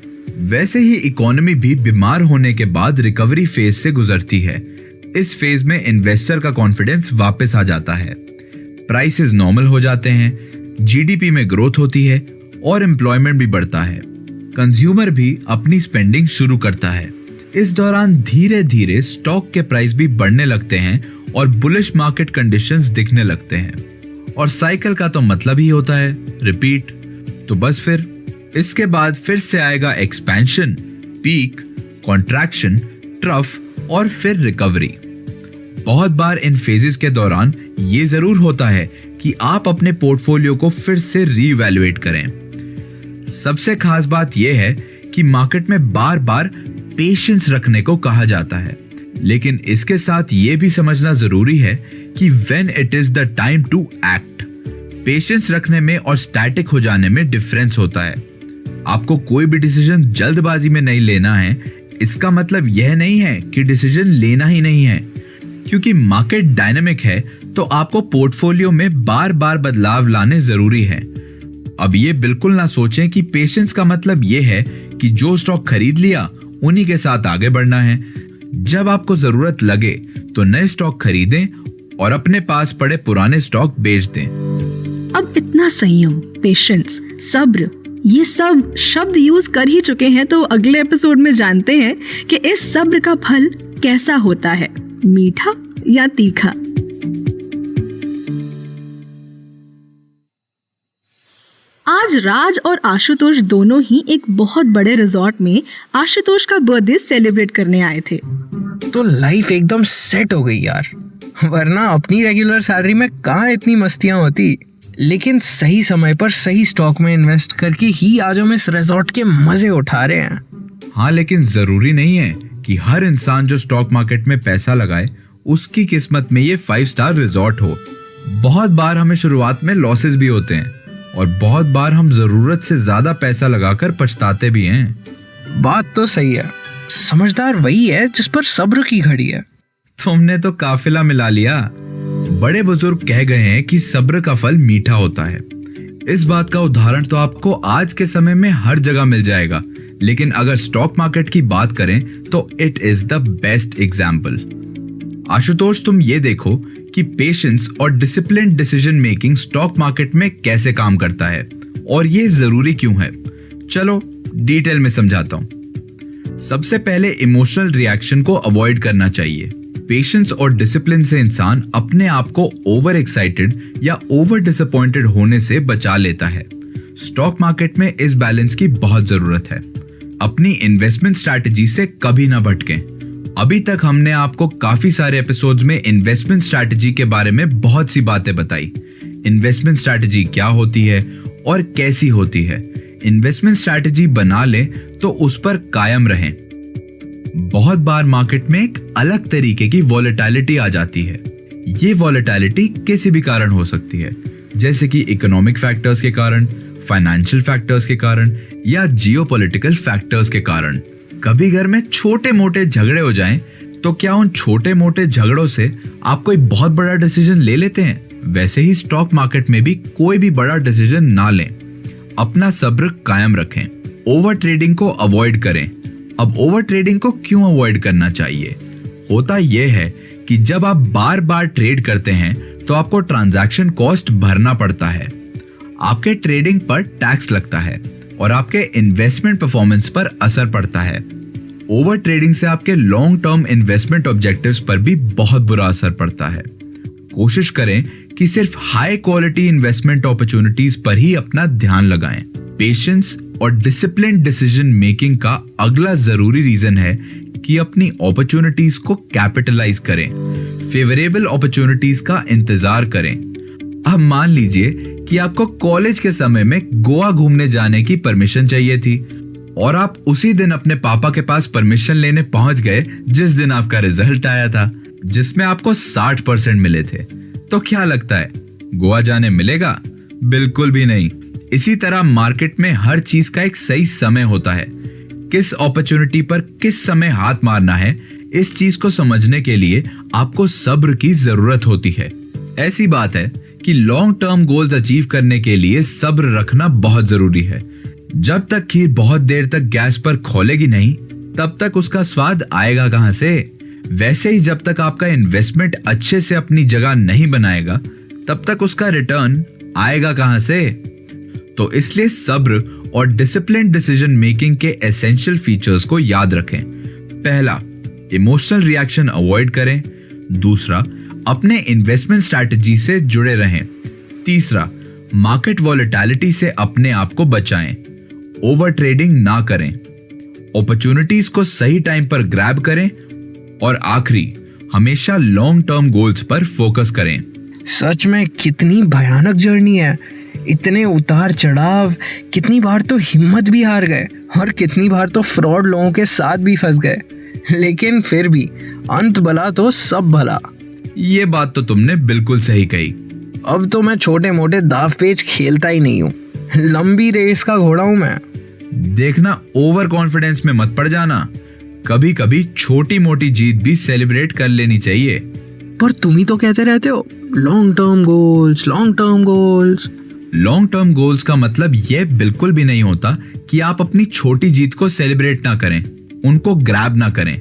वैसे ही इकोनॉमी भी बीमार होने के बाद रिकवरी फेज से गुजरती है। इस फेज में इन्वेस्टर का कॉन्फिडेंस वापस आ जाता है, प्राइसेस नॉर्मल हो जाते हैं, जीडीपी में ग्रोथ होती है और एम्प्लॉयमेंट भी बढ़ता है। कंज्यूमर भी अपनी स्पेंडिंग शुरू करता है। इस दौरान धीरे धीरे स्टॉक के प्राइस भी बढ़ने लगते हैं और बुलिश मार्केट कंडीशंस दिखने लगते हैं। और साइकिल का तो मतलब ही होता है रिपीट। तो बस फिर इसके बाद फिर से आएगा एक्सपेंशन, पीक, कॉन्ट्रैक्शन, ट्रफ और फिर रिकवरी। बहुत बार इन फेजेस के दौरान ये जरूर होता है कि आप अपने पोर्टफोलियो को फिर से रीवैल्यूएट करें। सबसे खास बात यह है कि मार्केट में बार बार पेशेंस रखने को कहा जाता है, लेकिन इसके साथ यह भी समझना जरूरी है कि when it is the time to act. Patience रखने में और स्टैटिक हो जाने में डिफरेंस होता है। आपको कोई भी डिसीजन जल्दबाजी में नहीं लेना है। इसका मतलब यह नहीं है कि डिसीजन लेना ही नहीं है, क्योंकि मार्केट डायनामिक है तो आपको पोर्टफोलियो में बार बार बदलाव लाने जरूरी है। अब ये बिल्कुल ना सोचें कि पेशेंस का मतलब यह है कि जो स्टॉक खरीद लिया उन्हीं के साथ आगे बढ़ना है। जब आपको जरूरत लगे तो नए स्टॉक खरीदें और अपने पास पड़े पुराने स्टॉक बेच दें। अब इतना संयम, पेशेंस, सब्र, ये सब शब्द यूज कर ही चुके हैं, तो अगले एपिसोड में जानते हैं कि इस सब्र का फल कैसा होता है, मीठा या तीखा। आज राज और आशुतोष दोनों ही एक बहुत बड़े रिजॉर्ट में आशुतोष का बर्थडे सेलिब्रेट करने आए थे। तो लाइफ एकदम सेट हो गई यार, वरना अपनी रेगुलर सैलरी में कहाँ इतनी मस्तियां होती। लेकिन सही समय पर सही स्टॉक में इन्वेस्ट करके ही आज हम इस रिजॉर्ट के मजे उठा रहे हैं। हाँ, लेकिन जरूरी नहीं है कि हर इंसान जो स्टॉक मार्केट में पैसा लगाए उसकी किस्मत में ये 5 स्टार रिजॉर्ट हो। बहुत बार हमें शुरुआत में लॉसेस भी होते हैं और बहुत बार हम जरूरत से ज्यादा पैसा लगाकर पछताते भी हैं। बात तो सही है, समझदार वही है जिस पर सब्र की घड़ी है। तुमने तो काफिला मिला लिया। बड़े बुजुर्ग कह गए हैं कि सब्र का फल मीठा होता है। इस बात का उदाहरण तो आपको आज के समय में हर जगह मिल जाएगा, लेकिन अगर स्टॉक मार्केट की बात करें तो it is the best example. Ashutosh, तुम ये देखो कि पेशेंस और discipline decision making stock market में कैसे काम करता है और ये जरूरी क्यों है। चलो डिटेल में समझाता हूं। सबसे पहले इमोशनल रिएक्शन को अवॉइड करना चाहिए। पेशेंस और डिसिप्लिन से इंसान अपने आप को ओवर एक्साइटेड या ओवर डिसअपॉइंटेड होने से बचा लेता है। स्टॉक मार्केट में इस बैलेंस की बहुत जरूरत है। अपनी इन्वेस्टमेंट स्ट्रैटेजी से कभी ना भटकें। अभी तक हमने आपको काफी सारे एपिसोड्स में इन्वेस्टमेंट स्ट्रैटेजी के बारे में बहुत सी बातें बताई। इन्वेस्टमेंट स्ट्रैटेजी क्या होती है और कैसी होती है। इन्वेस्टमेंट स्ट्रैटेजी बना लें तो उस पर कायम रहें। बहुत बार मार्केट में एक अलग तरीके की वॉलेटिलिटी आ जाती है। ये वॉलेटिलिटी किसी भी कारण हो सकती है, जैसे कि इकोनॉमिक फैक्टर्स के कारण, फाइनेंशियल फैक्टर्स के कारण या जियोपॉलिटिकल फैक्टर्स के कारण। कभी घर में छोटे मोटे झगड़े हो जाएं, तो क्या उन छोटे मोटे झगड़ों से आप कोई बहुत बड़ा डिसीजन ले लेते हैं? वैसे ही स्टॉक मार्केट में भी कोई भी बड़ा डिसीजन ना लें। अपना सब्र कायम रखें। ओवर ट्रेडिंग को अवॉइड करें। अब ओवर ट्रेडिंग को क्यों अवॉइड करना चाहिए? होता यह है कि जब आप बार बार ट्रेड करते हैं तो आपको ट्रांजैक्शन कॉस्ट भरना पड़ता है, आपके ट्रेडिंग पर टैक्स लगता है और आपके इन्वेस्टमेंट परफॉर्मेंस पर असर पड़ता है। ओवर ट्रेडिंग से आपके लॉन्ग टर्म इन्वेस्टमेंट ऑब्जेक्टिव्स पर भी बहुत बुरा असर पड़ता है। कोशिश करें कि सिर्फ हाई क्वालिटी इन्वेस्टमेंट अपॉर्चुनिटीज पर ही अपना ध्यान लगाएं। पेशेंस और डिसिप्लिन डिसीजन मेकिंग का अगला जरूरी रीजन है कि अपनी अपॉर्चुनिटीज को कैपिटलाइज करें। फेवरेबल अपॉर्चुनिटीज का इंतजार करें। अब मान लीजिए कि आपको कॉलेज के समय में गोवा घूमने जाने की परमिशन चाहिए थी। और आप उसी दिन अपने पापा के पास परमिशन लेने पहुंच गए जिस दिन आपका रिजल्ट आया था, जिसमें आपको 60% मिले थे। तो क्या लगता है गोवा जाने मिलेगा? बिल्कुल भी नहीं। इसी तरह मार्केट में हर चीज का एक सही समय होता है। किस अपॉर्चुनिटी पर किस समय हाथ मारना है, इस चीज को समझने के लिए आपको सब्र की जरूरत होती है। ऐसी बात है कि लॉन्ग टर्म गोल्स अचीव करने के लिए सब्र रखना बहुत जरूरी है। जब तक खीर बहुत देर तक गैस पर खोलेगी नहीं, तब तक उसका स्वाद आएगा कहां से? वैसे ही जब तक आपका इन्वेस्टमेंट अच्छे से अपनी जगह नहीं बनाएगा, तब तक उसका रिटर्न आएगा कहां से? तो इसलिए सब्र और डिसिप्लिन डिसीजन मेकिंग के एसेंशियल फीचर्स को याद रखें। पहला, इमोशनल रिएक्शन अवॉइड करें। दूसरा, अपने इन्वेस्टमेंट स्ट्रैटेजी से जुड़े रहें। तीसरा, मार्केट वॉलेटिलिटी से अपने आप को बचाएं। ओवर ट्रेडिंग ना करें। अपॉर्चुनिटीज को सही टाइम पर ग्रैब करें। और आखिरी, हमेशा लॉन्ग टर्म गोल्स पर फोकस करें। सच में कितनी भयानक जर्नी है, इतने उतार चढ़ाव। कितनी बार तो हिम्मत भी हार गए और कितनी बार तो फ्रॉड लोगों के साथ भी फंस गए, लेकिन फिर भी अंत भला तो सब भला। ये बात तो तुमने बिल्कुल सही कही। अब तो मैं छोटे मोटे दाव पेच खेलता ही नहीं हूँ, लंबी रेस का घोड़ा हूँ मैं। देखना, ओवर कॉन्फिडेंस में मत पड़ जाना। कभी कभी छोटी मोटी जीत भी सेलिब्रेट कर लेनी चाहिए। पर तुम ही तो कहते रहते हो long term goals, long term goals. Long term goals का मतलब यह बिल्कुल भी नहीं होता कि आप अपनी छोटी जीत को सेलिब्रेट ना करें, उनको ग्रैब ना करें,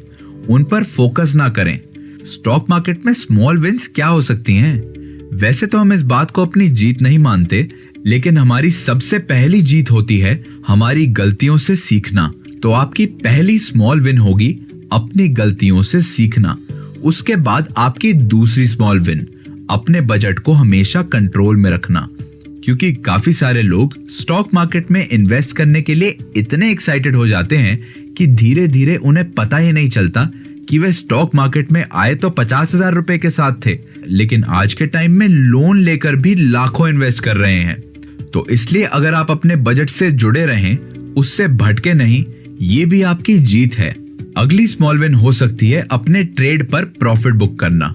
उन पर फोकस ना करें। स्टॉक मार्केट में स्मॉल विंस क्या हो सकती हैं? वैसे तो हम इस बात को अपनी जीत नहीं मानते, लेकिन हमारी सबसे पहली जीत होती है हमारी गलतियों से सीखना। तो आपकी पहली स्मॉल विन होगी अपनी गलतियों से सीखना। उसके बाद आपकी दूसरी स्मॉल विन, अपने बजट को हमेशा कंट्रोल में रखना। क्योंकि काफी सारे लोग स्टॉक मार्केट में इन्वेस्ट करने के लिए इतने एक्साइटेड हो जाते हैं कि धीरे धीरे उन्हें पता ही नहीं चलता कि वे स्टॉक मार्केट में आए तो 50,000 रुपए के साथ थे, लेकिन आज के टाइम में लोन लेकर भी लाखों इन्वेस्ट कर रहे हैं। तो इसलिए अगर आप अपने बजट से जुड़े रहें, उससे भटके नहीं, ये भी आपकी जीत है। अगली स्मॉल विन हो सकती है अपने ट्रेड पर प्रॉफिट बुक करना।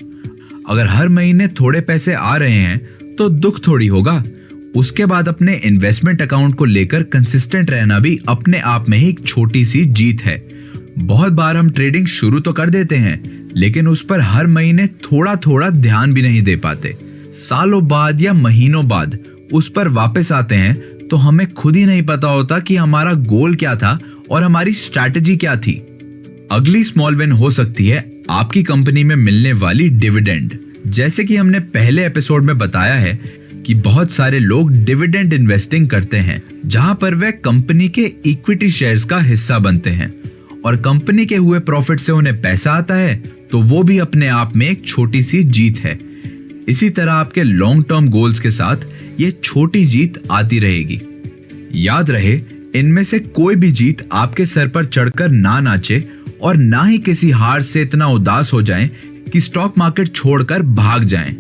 अगर हर महीने थोड़े पैसे आ रहे हैं तो दुख थोड़ी होगा। उसके बाद अपने इन्वेस्टमेंट अकाउंट को लेकर कंसिस्टेंट रहना भी अपने आप में ही एक छोटी सी जीत है। बहुत बार हम ट्रेडिंग शुरू तो कर देते हैं, लेकिन उस पर हर महीने थोड़ा थोड़ा ध्यान भी नहीं दे पाते। सालों बाद या महीनों बाद उस पर वापस आते हैं तो हमें खुद ही नहीं पता होता कि हमारा गोल क्या था और हमारी स्ट्रैटेजी क्या थी। अगली स्मॉल विन हो सकती है आपकी कंपनी में मिलने वाली डिविडेंड। जैसे कि हमने पहले एपिसोड में बताया है कि बहुत सारे लोग डिविडेंड इन्वेस्टिंग करते हैं, जहां पर वे कंपनी के इक्विटी शेयर्स का हिस्सा बनते हैं और कंपनी के हुए प्रॉफिट से उन्हें पैसा आता है, तो वो भी अपने आप में एक छोटी सी जीत है। इसी तरह आपके लॉन्ग टर्म गोल्स के साथ ये छोटी जीत आती रहेगी। याद रहे, इनमें से कोई भी जीत आपके सर पर चढ़कर ना नाचे और ना ही किसी हार से इतना उदास हो जाएं कि स्टॉक मार्केट छोड़कर भाग जाएं।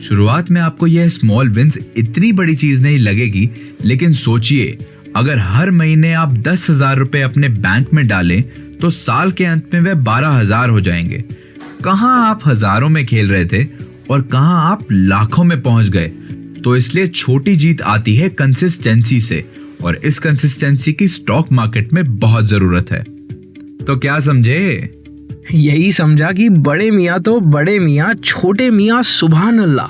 शुरुआत में आपको यह स्मॉल विंस इतनी बड़ी चीज नहीं लगेगी, लेकिन सोचिए, अगर हर महीने आप 10,000 रुपए अपने बैंक में डालें तो साल के अंत में वे 12,000 हो जाएंगे। कहां आप हजारों में खेल रहे थे और कहां आप लाखों में पहुंच गए। तो इसलिए छोटी जीत आती है कंसिस्टेंसी से, और इस कंसिस्टेंसी की स्टॉक मार्केट में बहुत जरूरत है। तो क्या समझे? यही समझा कि बड़े मियाँ तो बड़े मियाँ, छोटे मियाँ सुभान अल्लाह।